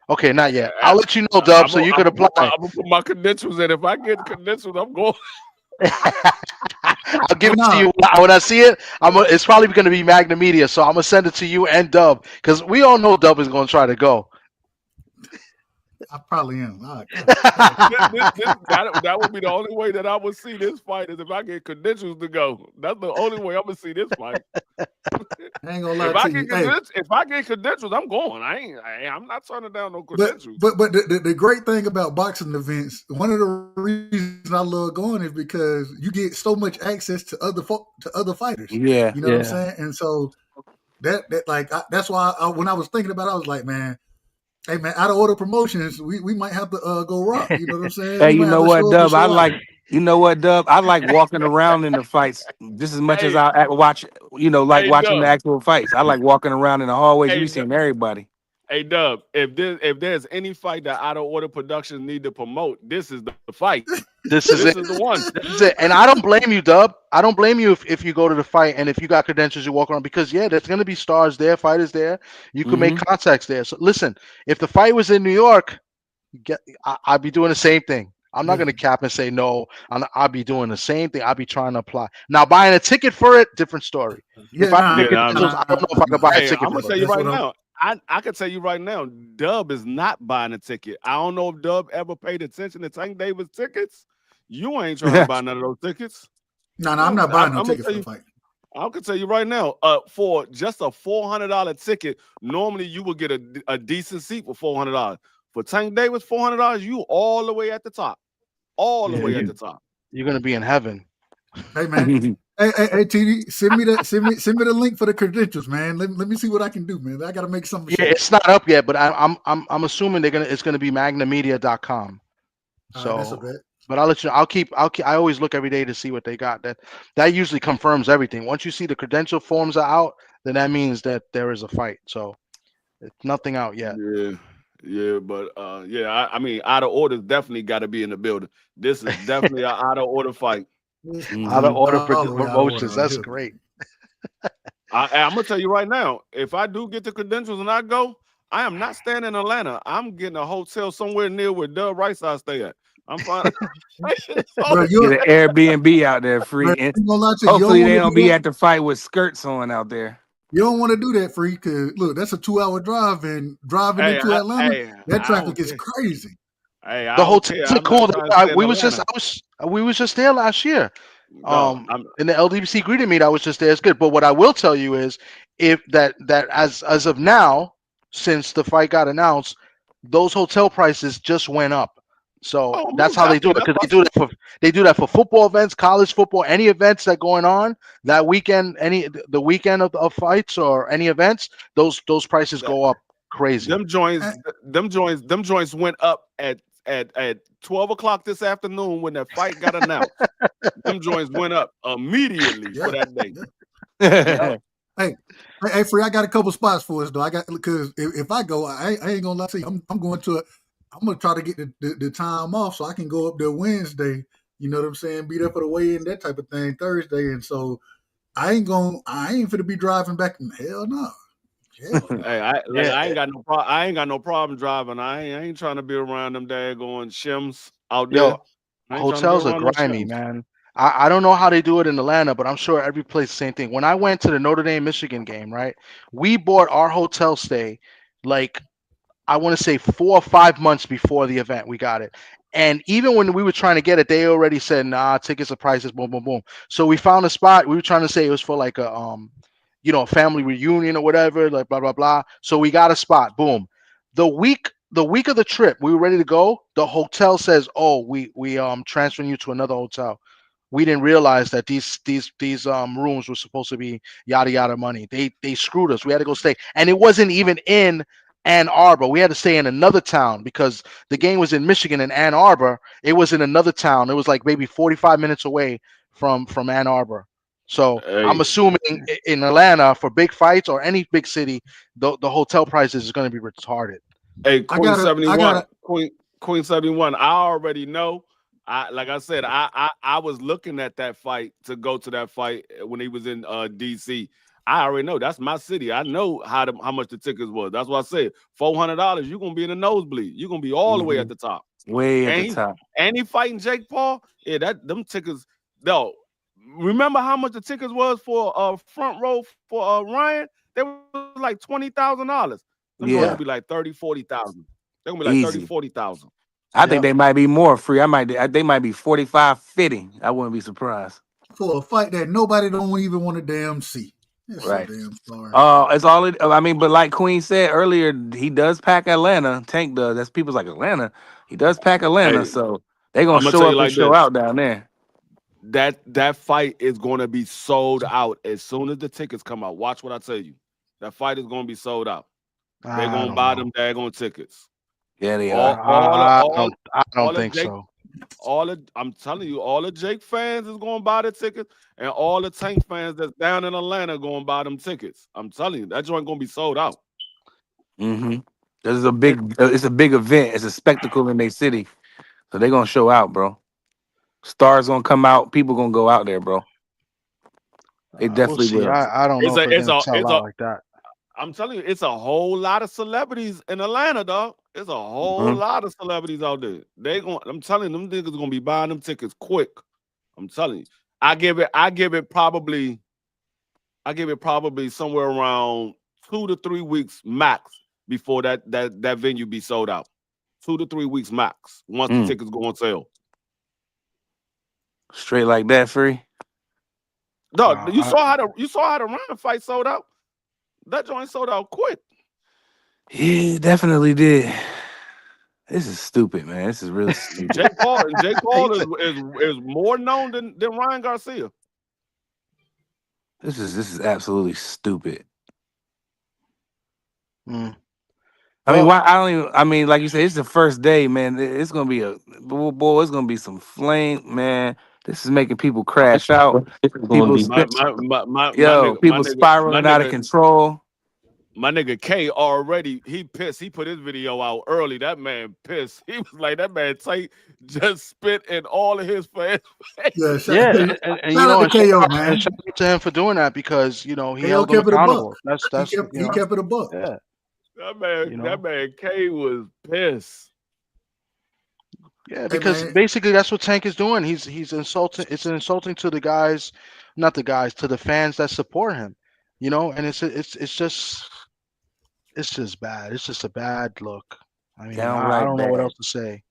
Okay, not yet. I'll let you know, Dub, so you could apply. I'm gonna put my credentials in. If I get credentials, I'm going. I'll give it to you when I see it. It's probably going to be Magna Media, so I'm gonna send it to you and Dub because we all know Dub is going to try to go. I probably am. All right. That would be the only way that I would see this fight is if I get credentials to go. That's the only way I'm gonna see this fight. I ain't gonna lie If I to you. get if I get credentials, I'm going. I'm not turning down no credentials. But the great thing about boxing events, one of the reasons I love going is because you get so much access to other fighters. Yeah, you know what I'm saying. And so that's why when I was thinking about it, I was like, man, hey man, out of order promotions, we might have to go rock. You know what I'm saying? Hey, We you might know have to what, show up and Dub? show out. You know what, Dub? I like walking around in the fights just as much as I watch. Like Hey, watching the Dub. actual fights. I like walking around in the hallways. Hey, You be seeing everybody. Hey Dub, if there's any fight that Out of Order Productions need to promote, this is the fight. This is it. Is the one. This is it. And I don't blame you, Dub. I don't blame you if you go to the fight and if you got credentials, you walk around because there's going to be stars there, fighters there. You can make contacts there. So listen, if the fight was in New York, I'd be doing the same thing. I'm not going to cap and say no. I'll be doing the same thing. I'll be trying to apply. Now, buying a ticket for it, different story. If I make credentials, I don't know if I can buy a ticket I'm for gonna tell it. you right now. I can tell you right now, Dub is not buying a ticket. I don't know if Dub ever paid attention to Tank Davis tickets. You ain't trying to buy none of those tickets. No, I'm not buying no ticket for the fight. I can tell you right now, for just a $400 ticket, normally you would get a decent seat for $400. For Tank Davis, $400, you all the way at the top. All the way at the top. You're gonna be in heaven. Hey man. Hey, TD, send me the link for the credentials, man. Let me see what I can do, man. I gotta make something. Yeah, it's not up yet, but I'm assuming it's gonna be magnamedia.com. So that's a bet. But I'll let you know. I always look every day to see what they got. That usually confirms everything. Once you see the credential forms are out, then that means that there is a fight. So it's nothing out yet. Yeah, but I mean, Out of Order's definitely got to be in the building. This is definitely an Out of Order fight. Out of order promotions. That's great. I'm gonna tell you right now, if I do get the credentials and I go, I am not staying in Atlanta. I'm getting a hotel somewhere near where Dub Rice I stay at. I'm fine. Get an Airbnb out there free. And hopefully they don't be at the fight with skirts on out there. You don't want to do that, free, because look, that's a 2-hour drive, and driving into Atlanta, that traffic is crazy. Hey, the hotels are cool. We was just there last year. In the LDBC greeting meet, I was just there. It's good. But what I will tell you is, if that as of now, since the fight got announced, those hotel prices just went up. So that's how they do it, because they do that for football events, college football, any events that going on that weekend, the weekend of fights or any events, those prices go up crazy. Them joints went up at 12 o'clock this afternoon when that fight got announced. Them joints went up immediately for that day. Hey, Free, I got a couple spots for us though. Because if I go, I ain't gonna lie to you. I'm going to I'm gonna try to get the time off so I can go up there Wednesday. You know what I'm saying? Be there for the weigh-in, that type of thing, Thursday. And so I ain't finna be driving back. Hell no. Hey, I ain't got no problem driving. I ain't trying to be around them daggone shims out there. Hotels are grimy, man. I don't know how they do it in Atlanta, but I'm sure every place the same thing. When I went to the Notre Dame Michigan game, right, we bought our hotel stay like I want to say 4 or 5 months before the event. We got it, and even when we were trying to get it, they already said, "Nah, tickets are prices." Boom, boom, boom. So we found a spot. We were trying to say it was for like a a family reunion or whatever, like blah blah blah. So we got a spot. Boom. The week of the trip, we were ready to go. The hotel says, "Oh, we transferring you to another hotel." We didn't realize that these rooms were supposed to be yada yada money. They screwed us. We had to go stay, and it wasn't even in Ann Arbor. We had to stay in another town because the game was in Michigan in Ann Arbor. It was in another town. It was like maybe 45 minutes away from Ann Arbor. So I'm Hey, assuming in Atlanta for big fights or any big city, the hotel prices is going to be retarded. hey, I Queen gotta, I 71, gotta. Queen 71. I already know. Like I said, I was looking at that fight to go to that fight when he was in DC. I already know that's my city. I know how much the tickets was. That's why I said $400. You're gonna be in the nosebleed. You're gonna be all the way at the top. Way at And the he top. and he fighting Jake Paul. Yeah, them tickets. No, remember how much the tickets was for front row for Ryan? They was like $20,000. Them going to Yeah, be like 30, 40,000. They're gonna be like 30, easy. 40,000. I think Yep. they might be more free. They might be 45, 50. I wouldn't be surprised. For a fight that nobody don't even want to damn see. It's so Right. damn sorry. It's all it. I mean, but like Queen said earlier, he does pack Atlanta. Tank does. That's people's like Atlanta. He does pack Atlanta, Hey, so they gonna I'm gonna show tell you up and like show this. out down there. That fight is gonna be sold out as soon as the tickets come out. Watch what I tell you. That fight is gonna be sold out. They're I gonna don't buy know. them daggone tickets. Yeah, they All are. all of- I all don't. I don't all of think Jake, so. I'm telling you, all the Jake fans is gonna buy the tickets, and all the Tank fans that's down in Atlanta gonna buy them tickets. I'm telling you, that joint gonna be sold out. Mm-hmm. This is a big. It's a big event. It's a spectacle in their city, so they gonna show out, bro. Stars gonna come out. People gonna go out there, bro. They We'll definitely see. will. I don't know It's if a we're it's gonna a sell it's out a like that. I'm telling you, it's a whole lot of celebrities in Atlanta, dog. It's a whole Mhm. lot of celebrities out there. I'm telling you, them niggas gonna be buying them tickets quick. I'm telling you. I give it probably somewhere around 2 to 3 weeks max before that venue be sold out. 2 to 3 weeks max once the Mm. tickets go on sale. Straight like that, free. No, Uh, you I, saw how the Ryan fight sold out. That joint sold out quick. Yeah, definitely did. This is stupid, man. This is really stupid. Jake Paul He's a- is more known than Ryan Garcia. This is absolutely stupid. mm. I mean, Well, why? I don't even. I mean, like you said, it's the first day, man. It's gonna be a boy. It's gonna be some flame, man. This is making people crash out. This is gonna People, be My people spiraling out of nigga control. My nigga K already, he pissed. He put his video out early. That man pissed. He was like, that man Tate just spit in all of his fans. Yeah, yeah, and shout out to KO, man. shout out to him for doing that because he KO held them kept it a buck. accountable. That's He kept it a buck. yeah. That man K was pissed. Yeah, Hey, because man. basically that's what Tank is doing. He's insulting. It's insulting to the guys, not the guys, to the fans that support him. And it's just bad. It's just a bad look. I mean, I Downright don't know what bad. else to say.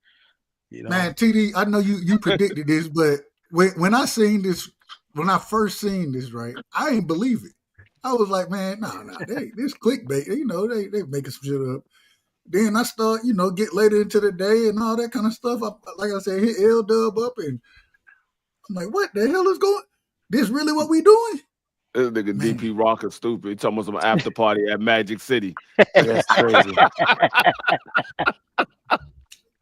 Man, TD, I know you predicted this, but when I seen this, when I first seen this, right, I didn't believe it. I was like, man, nah, this clickbait. They making some shit up. Then I start, get later into the day and all that kind of stuff. Like I said, hit L Dub up, and I'm like, what the hell is going? This really what we doing? This nigga Man. DP Rock is stupid. He talking about some after party at Magic City. That's crazy.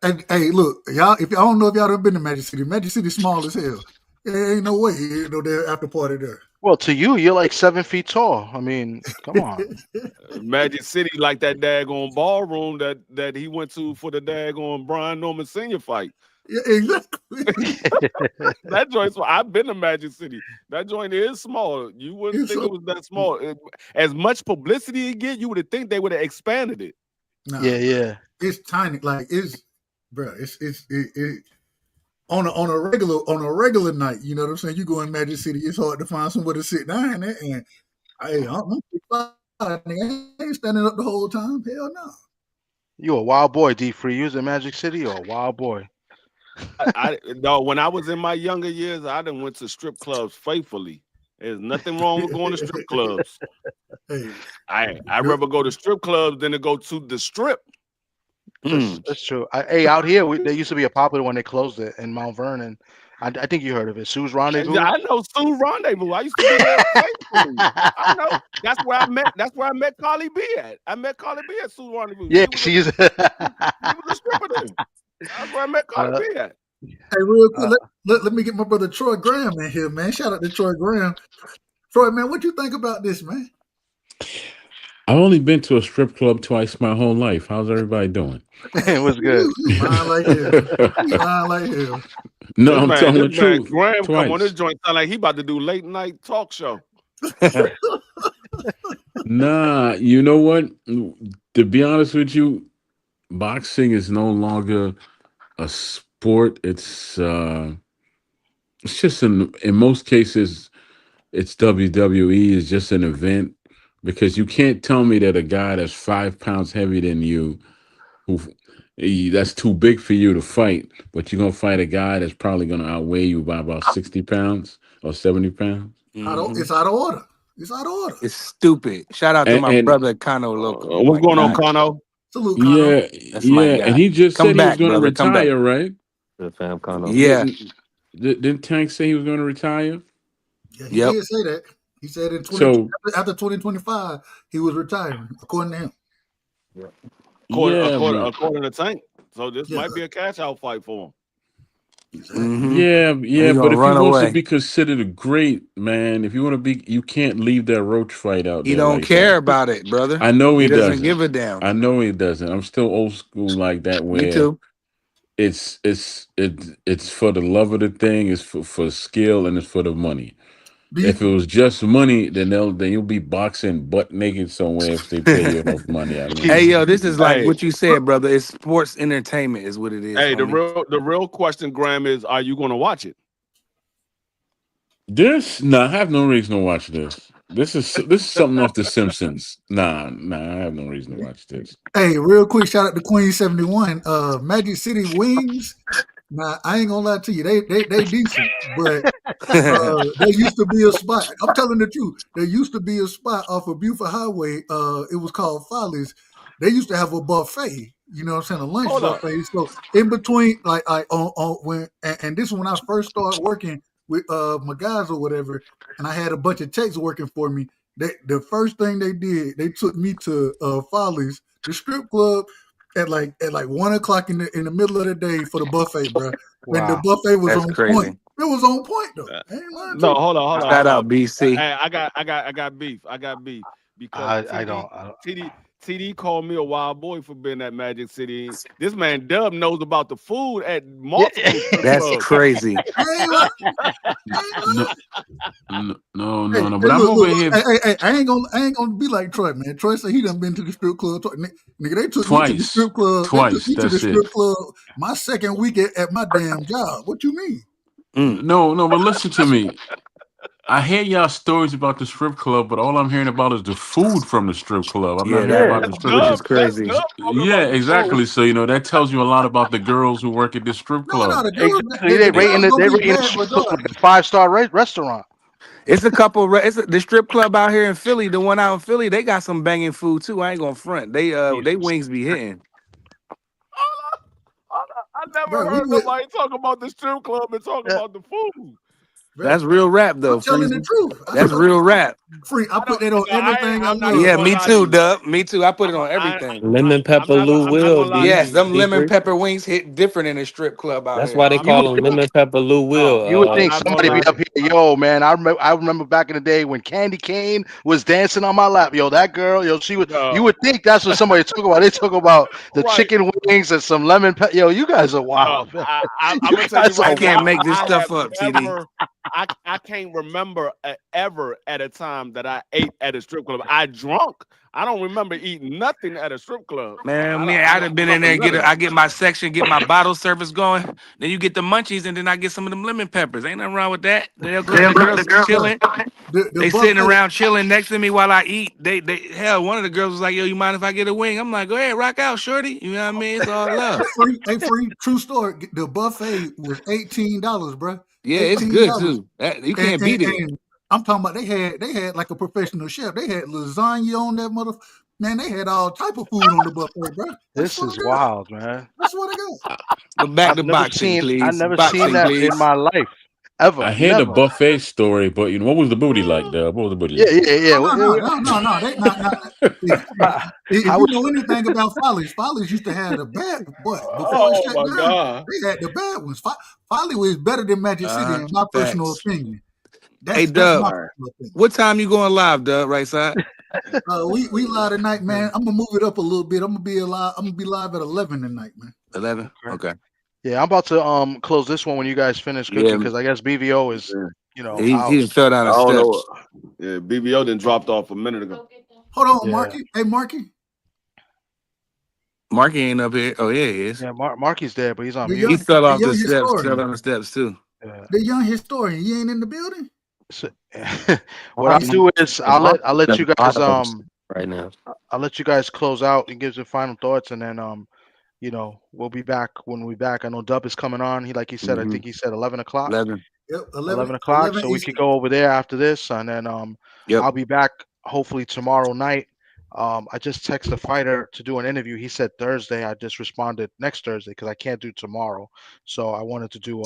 And hey, look, y'all. If I don't know if y'all ever been to Magic City. Magic City small as hell. There ain't no way there after party there. Well, to you're like 7 feet tall. I mean, come on. Magic City like that daggone ballroom that he went to for the daggone Brian Norman Sr. fight. Yeah, exactly. That joint, I've been to Magic City. That joint is small. You wouldn't think it was that small. As much publicity it get, you would think they would have expanded it. Nah, yeah. It's tiny. Like it's on a regular night. You know what I'm saying? You go in Magic City, it's hard to find somewhere to sit down at. And hey, I'm 6'5", Nigga, I ain't standing up the whole time. Hell no. You a wild boy, D3. You was in Magic City. You a wild boy. No, when I was in my younger years, I done went to strip clubs faithfully. There's nothing wrong with going to strip clubs. Hey, I rather go to strip clubs than to go to the strip. That's true. Hey, out here, there used to be a popular one. They closed it in Mount Vernon. I think you heard of it. Sue's Rendezvous. I know Sue's Rendezvous. I used to be there faithfully. I know. That's where I met Carly B at. I met Carly B at Sue's Rendezvous. Yeah, she's. She was a stripper then. That's where I met Carly B at. Hey, real quick, let me get my brother Troy Graham in here, man. Shout out to Troy Graham. Troy, man, what you think about this, man? I've only been to a strip club twice my whole life. How's everybody doing? It was good. You lying like hell. You lying like hell. No, I'm telling the truth. Graham twice. come on this joint sound like he about to do late night talk show. Nah, you know what? To be honest with you, boxing is no longer a sport. It's just in most cases, it's WWE is just an event, because you can't tell me that a guy that's 5 pounds heavier than you, that's too big for you to fight, but you're gonna fight a guy that's probably gonna outweigh you by about 60 pounds or 70 pounds. It's out of order. It's out of order. It's stupid. Shout out to my brother Kano Loco. What's going on, Kano? Salute, Kano. Yeah, and he just said he was going to retire, right? The fam Kano. Yeah. Didn't Tank say he was going to retire? Yeah, he did say that. He said after 2025 he was retiring, according to him. According to Tank. So this might be a cash out fight for him. Yeah, but if he wants to be considered a great man, if you want to be, you can't leave that roach fight out. He don't care about it, brother. I know he doesn't give a damn. I know he doesn't. I'm still old school like that. Where Me too. It's for the love of the thing. It's for skill, and it's for the money. If it was just money, then you'll be boxing butt naked somewhere if they pay you enough money. I mean, hey, yo, this is like what you said, brother. It's sports entertainment, is what it is. Hey, homie. the real question, Graham, is: are you going to watch it? I have no reason to watch this. This is something off The Simpsons. Nah, I have no reason to watch this. Hey, real quick, shout out to Queen 71. Magic City Wings. Now, I ain't gonna lie to you, they decent, but there used to be a spot. I'm telling the truth. There used to be a spot off of Buford Highway. It was called Follies. They used to have a buffet. You know what I'm saying? A lunch buffet. So in between, like when and this is when I first started working with my guys or whatever, and I had a bunch of techs working for me. The first thing they did, they took me to Follies, the strip club. At like 1 o'clock in the middle of the day for the buffet, bro. When the buffet was on point. It was on point though. No, hold on. Shout out BC. Hey, I got beef. Because TD called me a wild boy for being at Magic City. This man Dub knows about the food at multiple. That's crazy. No. But I'm over here. Hey, I ain't gonna be like Troy, man. Troy said he done been to the strip club. Nigga, they took me to the strip club. Twice. They took me to the strip club my second week at my damn job. What you mean? No, but listen to me. I hear y'all stories about the strip club, but all I'm hearing about is the food from the strip club. I'm not hearing about the strip club. Which is crazy. Yeah, exactly. So that tells you a lot about the girls who work at this strip club. They rating the strip club like a 5-star restaurant. It's a couple. The strip club out here in Philly. The one out in Philly, they got some banging food too. I ain't gonna front. They wings be hitting. I never heard nobody talk about the strip club and talk about the food. That's real rap, though. I'm telling the truth. That's real rap. Free. I put that on everything. Yeah, me too, Dub. Me too. I put it on everything. Lemon pepper Lou Will. Yes, them lemon pepper wings hit different in a strip club out That's here. why they call them lemon pepper Lou Will. You would think somebody be up here, yo, man. I remember back in the day when Candy Cane was dancing on my lap. Yo, that girl, yo, she would. You would think that's what somebody talk about. They talk about the chicken wings and some lemon pepper. Yo, you guys are wild. I'm gonna tell you, I can't make this stuff up, TD. I can't remember ever at a time that I ate at a strip club. I drunk. I don't remember eating nothing at a strip club. Man, I'd have been in there. I get my section, get my bottle service going. Then you get the munchies, and then I get some of them lemon peppers. Ain't nothing wrong with that. The girls chilling. They sitting around chilling next to me while I eat. They hell, one of the girls was like, "Yo, you mind if I get a wing?" I'm like, "Go ahead, rock out, shorty." You know what I mean? It's all love. Free, true story. The buffet was $18, bro. Yeah, it's good too. You can't beat it. And I'm talking about they had like a professional chef. They had lasagna on that mother. Man, they had all type of food on the buffet, bro. This is wild, man. That's what I got. But back to boxing, please. I've never seen that in my life. Ever. I hear the buffet story, but you know what was the booty like? What was the booty? Yeah. No. They not. If you know anything about Follies used to have the bad, but before it shut down, they had the bad ones. Folly was better than Magic City, in my personal opinion. Hey, Dub, what time you going live, Dub? Right side. We live tonight, man. I'm gonna move it up a little bit. I'm gonna be live at 11 tonight, man. 11. Okay. Yeah, I'm about to close this one when you guys finish cooking because I guess BVO is he fell down the steps. Yeah, BVO then dropped off a minute ago. Hold on, Marky. Hey, Marky. Marky ain't up here. Oh yeah, he is. Yeah, Marky's there, but he's on mute. He fell off the steps. Fell down the steps too. The young historian, he ain't in the building. So, what I'll do is I'll let you guys right now. I'll let you guys close out and give some final thoughts, and then we'll be back when we're back. I know Dub is coming on. I think he said 11 o'clock. 11. Yep, 11 o'clock. So we could go over there after this, and then I'll be back hopefully tomorrow night. I just texted a fighter to do an interview. He said Thursday. I just responded next Thursday because I can't do tomorrow. So I wanted to do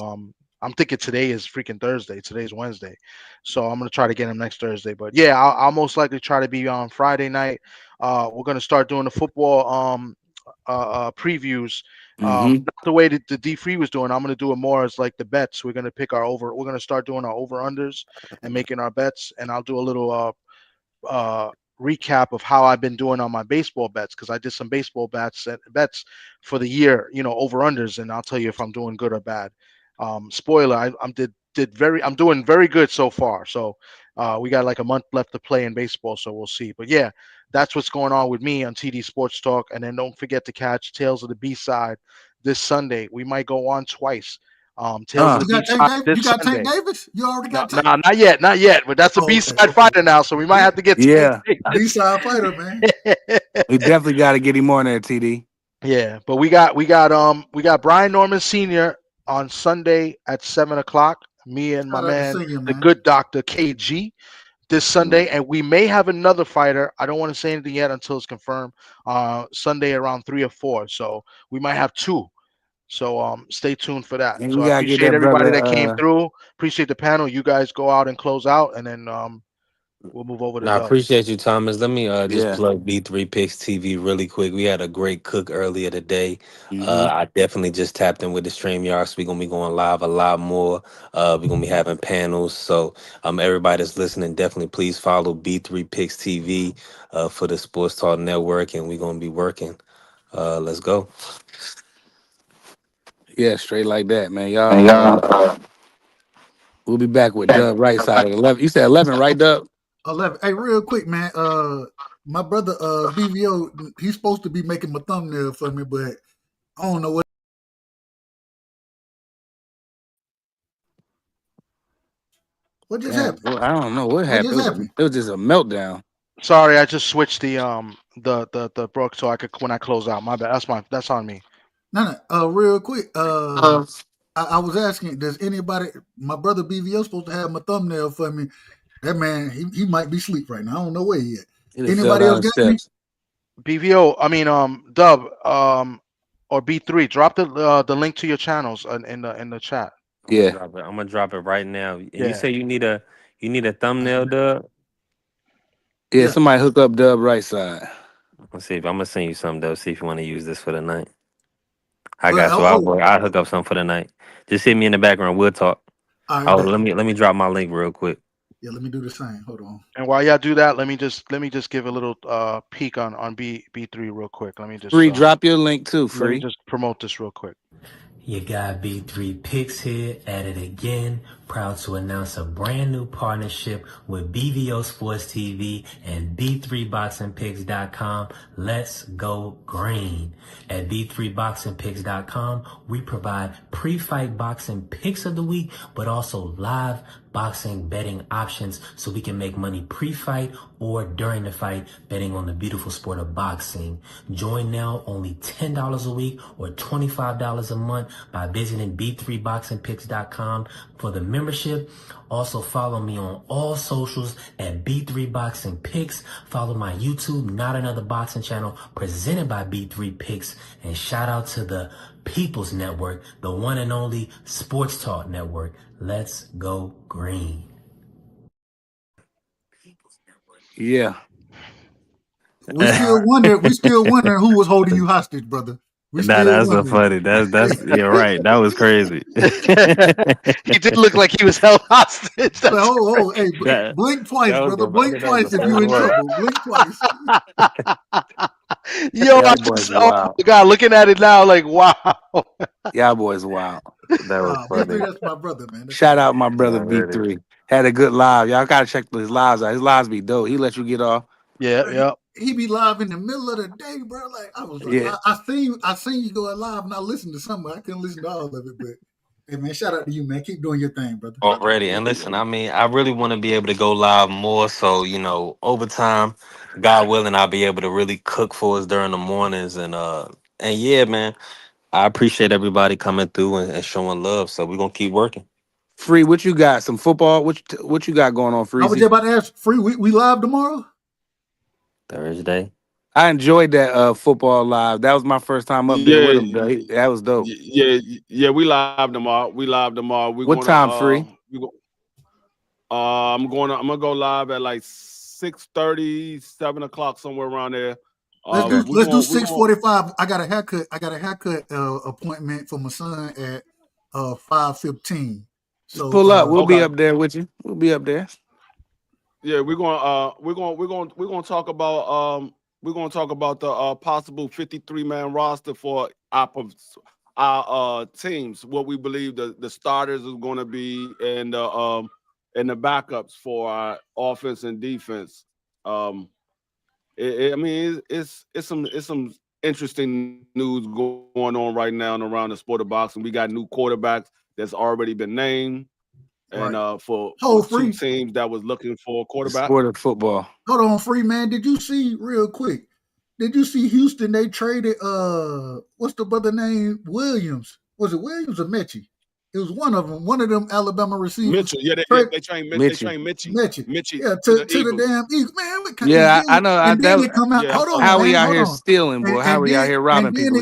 I'm thinking today is freaking Thursday. Today's Wednesday. So I'm going to try to get him next Thursday. But yeah, I'll most likely try to be on Friday night. We're going to start doing the football previews. Not the way that the D3 was doing. I'm going to do it more as like the bets. We're going to pick we're going to start doing our over-unders and making our bets. And I'll do a little recap of how I've been doing on my baseball bets because I did some baseball bets for the year, over-unders. And I'll tell you if I'm doing good or bad. Spoiler, I'm doing very good so far. So we got like a month left to play in baseball, so we'll see. But yeah, that's what's going on with me on TD Sports Talk. And then don't forget to catch Tales of the B-Side this Sunday. We might go on twice. Tales of the B-Side this Sunday. Tank Davis? You already got Tank? No, not yet. But that's a B-Side fighter now, so we might have to get B-Side fighter, man. We definitely got to get him on there, TD. Yeah, but we got Brian Norman Sr. on Sunday at 7 o'clock. Me and my man, the good doctor KG, this Sunday, and we may have another fighter. I don't want to say anything yet until it's confirmed. Sunday around 3 or 4. So we might have 2. So stay tuned for that. And so I appreciate everybody that came through. Appreciate the panel. You guys go out and close out, and then we'll move over to I appreciate you, Thomas. Let me just plug B3 Picks TV really quick. We had a great cook earlier today. I definitely just tapped in with the StreamYard, so we're going to be going live a lot more. We're going to be having panels. So everybody that's listening, definitely please follow B3 Picks TV for the Sports Talk Network, and we're going to be working. Let's go. Yeah, straight like that, man. Y'all, we'll be back with Dub right side at 11. You said 11, right, Dub? 11. Hey, real quick, man. My brother BVO, he's supposed to be making my thumbnail for me, but I don't know what just happened. Well, I don't know what happened. It was just a meltdown. Sorry, I just switched the broke so I could when I close out. My bad. That's on me. No. Real quick. I was asking, does anybody? My brother BVO supposed to have my thumbnail for me. That man, he might be asleep right now. I don't know where he at. Anybody else got me? BVO, I mean Dub, or B3, drop the link to your channels in the chat. I'm gonna drop it right now. You say you need a thumbnail, Dub? Yeah, somebody hook up Dub right side. Let's see if I'm gonna send you something, Dub. See if you want to use this for the night. I'll hook up something for the night. Just hit me in the background. We'll talk. Right, let me drop my link real quick. Yeah, let me do the same. Hold on. And while y'all do that, let me just give a little peek on B3 real quick. Let me just Free, drop your link too. Free. Let me just promote this real quick. You got B3 Picks here at it again. Proud to announce a brand new partnership with BVO Sports TV and B3BoxingPicks.com. Let's go green. At B3BoxingPicks.com, we provide pre-fight boxing picks of the week, but also live boxing betting options so we can make money pre-fight or during the fight betting on the beautiful sport of boxing. Join now, only $10 a week or $25 a month by visiting B3BoxingPicks.com for the membership. Also follow me on all socials at B3BoxingPicks. Follow my YouTube, Not Another Boxing channel, presented by B3 Picks. And shout out to the People's Network, the one and only Sports Talk Network. Let's go green. Yeah. We still wonder who was holding you hostage, brother. That's so funny. That's you're right. That was crazy. He did look like he was held hostage. Hey, blink twice, brother. Blink twice if you in trouble. Blink twice. Yo, oh my God, looking at it now, like wow. Y'all boys wild. That was funny. That's my brother, man. Shout out my brother B3. Had a good live. Y'all gotta check his lives out. His lives be dope. He let you get off. Yeah. He be live in the middle of the day, bro. Like I was like, I seen you go live and I listened to some. I couldn't listen to all of it, but hey man, shout out to you, man. Keep doing your thing, brother. Already. And listen, I mean, I really want to be able to go live more. So, over time, God willing, I'll be able to really cook for us during the mornings. And yeah, man, I appreciate everybody coming through and showing love. So we're gonna keep working. Free, what you got? Some football? What you got going on, Free? I was just about to ask, Free, we live tomorrow? Thursday. I enjoyed that football live. That was my first time up there with him. That was dope. Yeah, we live tomorrow. What time, Free? I'm gonna go live at like 6:30, 7 o'clock, somewhere around there. Let's do 6:45. I got a haircut appointment for my son at 5:15. So pull up. We'll be up there with you. We'll be up there. Yeah, we're gonna talk about the possible 53-man roster for our teams. What we believe the starters is going to be, and the backups for our offense and defense. It's some interesting news going on right now and around the sport of boxing. We got new quarterbacks that's already been named. And for two teams that was looking for a quarterback. Sport of football. Hold on, Free man. Did you see real quick? Did you see Houston? They traded what's the brother name? Williams. Was it Williams or Mechie? It was one of them. One of them Alabama receivers. Mitchell. Yeah, they trained Mitchie. Yeah, to the damn Eagles. Man, yeah, I know. And then they come out. Hold on, how man, we out here stealing, boy? How we out here robbing people? Then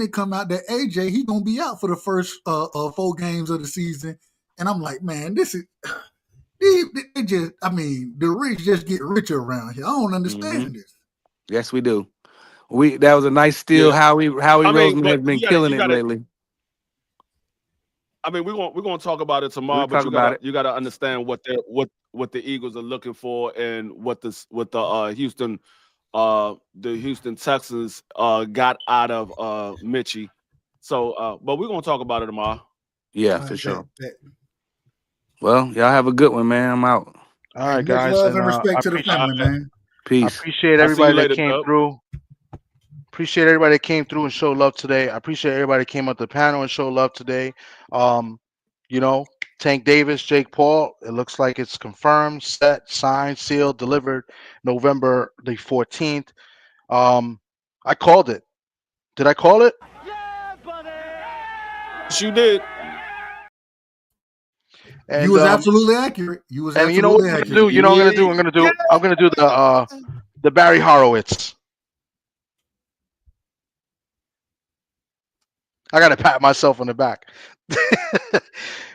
it come out that AJ he gonna be out for the first 4 games of the season. And I'm like, man, this is they just. I mean, the rich just get richer around here. I don't understand this. Yes, we do. That was a nice steal. Yeah. Howie Roseman has been killing it lately. I mean, we're gonna talk about it tomorrow, but you gotta understand what the Eagles are looking for and what the Houston Texans got out of Mitchie. So, but we're gonna talk about it tomorrow. Yeah, for sure. Well, y'all have a good one, man. I'm out. All right, guys. Love and respect to the family, man. Peace. I appreciate everybody that came through. Appreciate everybody that came through and showed love today. I appreciate everybody that came up the panel and showed love today. Tank Davis, Jake Paul. It looks like it's confirmed, set, signed, sealed, delivered November the 14th. I called it. Did I call it? Yeah, buddy. Yes, you did. And, you was absolutely accurate. You was absolutely what I'm gonna do? You know what I'm gonna do? I'm gonna do the Barry Horowitz. I gotta pat myself on the back.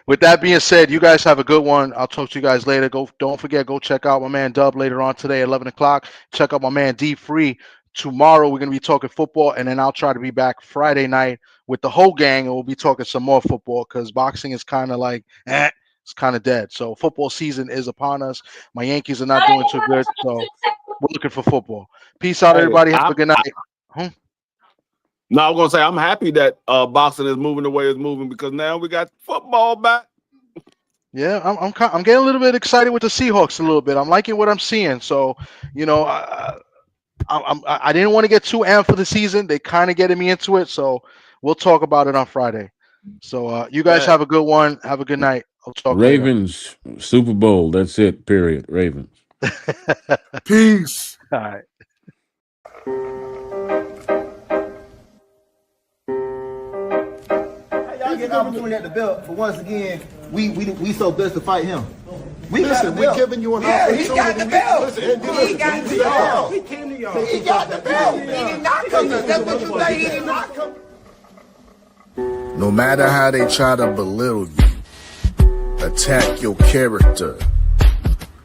With that being said, you guys have a good one. I'll talk to you guys later. Don't forget, go check out my man Dub later on today at 11 o'clock. Check out my man D Free. Tomorrow we're gonna be talking football, and then I'll try to be back Friday night with the whole gang, and we'll be talking some more football because boxing is kind of like it's kind of dead. So football season is upon us. My Yankees are not doing too good, so we're looking for football. Peace out, everybody. Have a good night. No, I'm gonna say I'm happy that boxing is moving the way it's moving because now we got football back. Yeah, I'm getting a little bit excited with the Seahawks a little bit. I'm liking what I'm seeing. So, you know, I didn't want to get too amped for the season. They kind of getting me into it. So we'll talk about it on Friday. So you guys have a good one. Have a good night. I'll talk Ravens, Super Bowl. That's it, period. Ravens. Peace. All right. Y'all get an opportunity at the belt, but once again, we so blessed to fight him. Listen, we're giving you an opportunity. He got the belt. He got the belt. He came to y'all. He got the belt. He did not come to. That's what you say. He did not come. No matter how they try to belittle you, attack your character,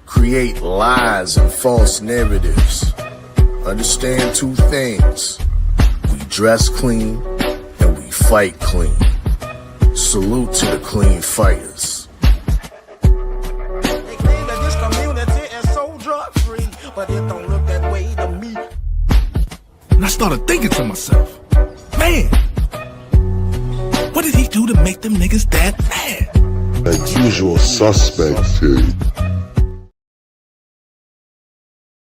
create lies and false narratives, understand two things. We dress clean and we fight clean. Salute to the clean fighters. They claim that this community is so drug-free, but it don't look that way to me. And I started thinking to myself, man, what did he do to make them niggas that mad? Like usual suspects here.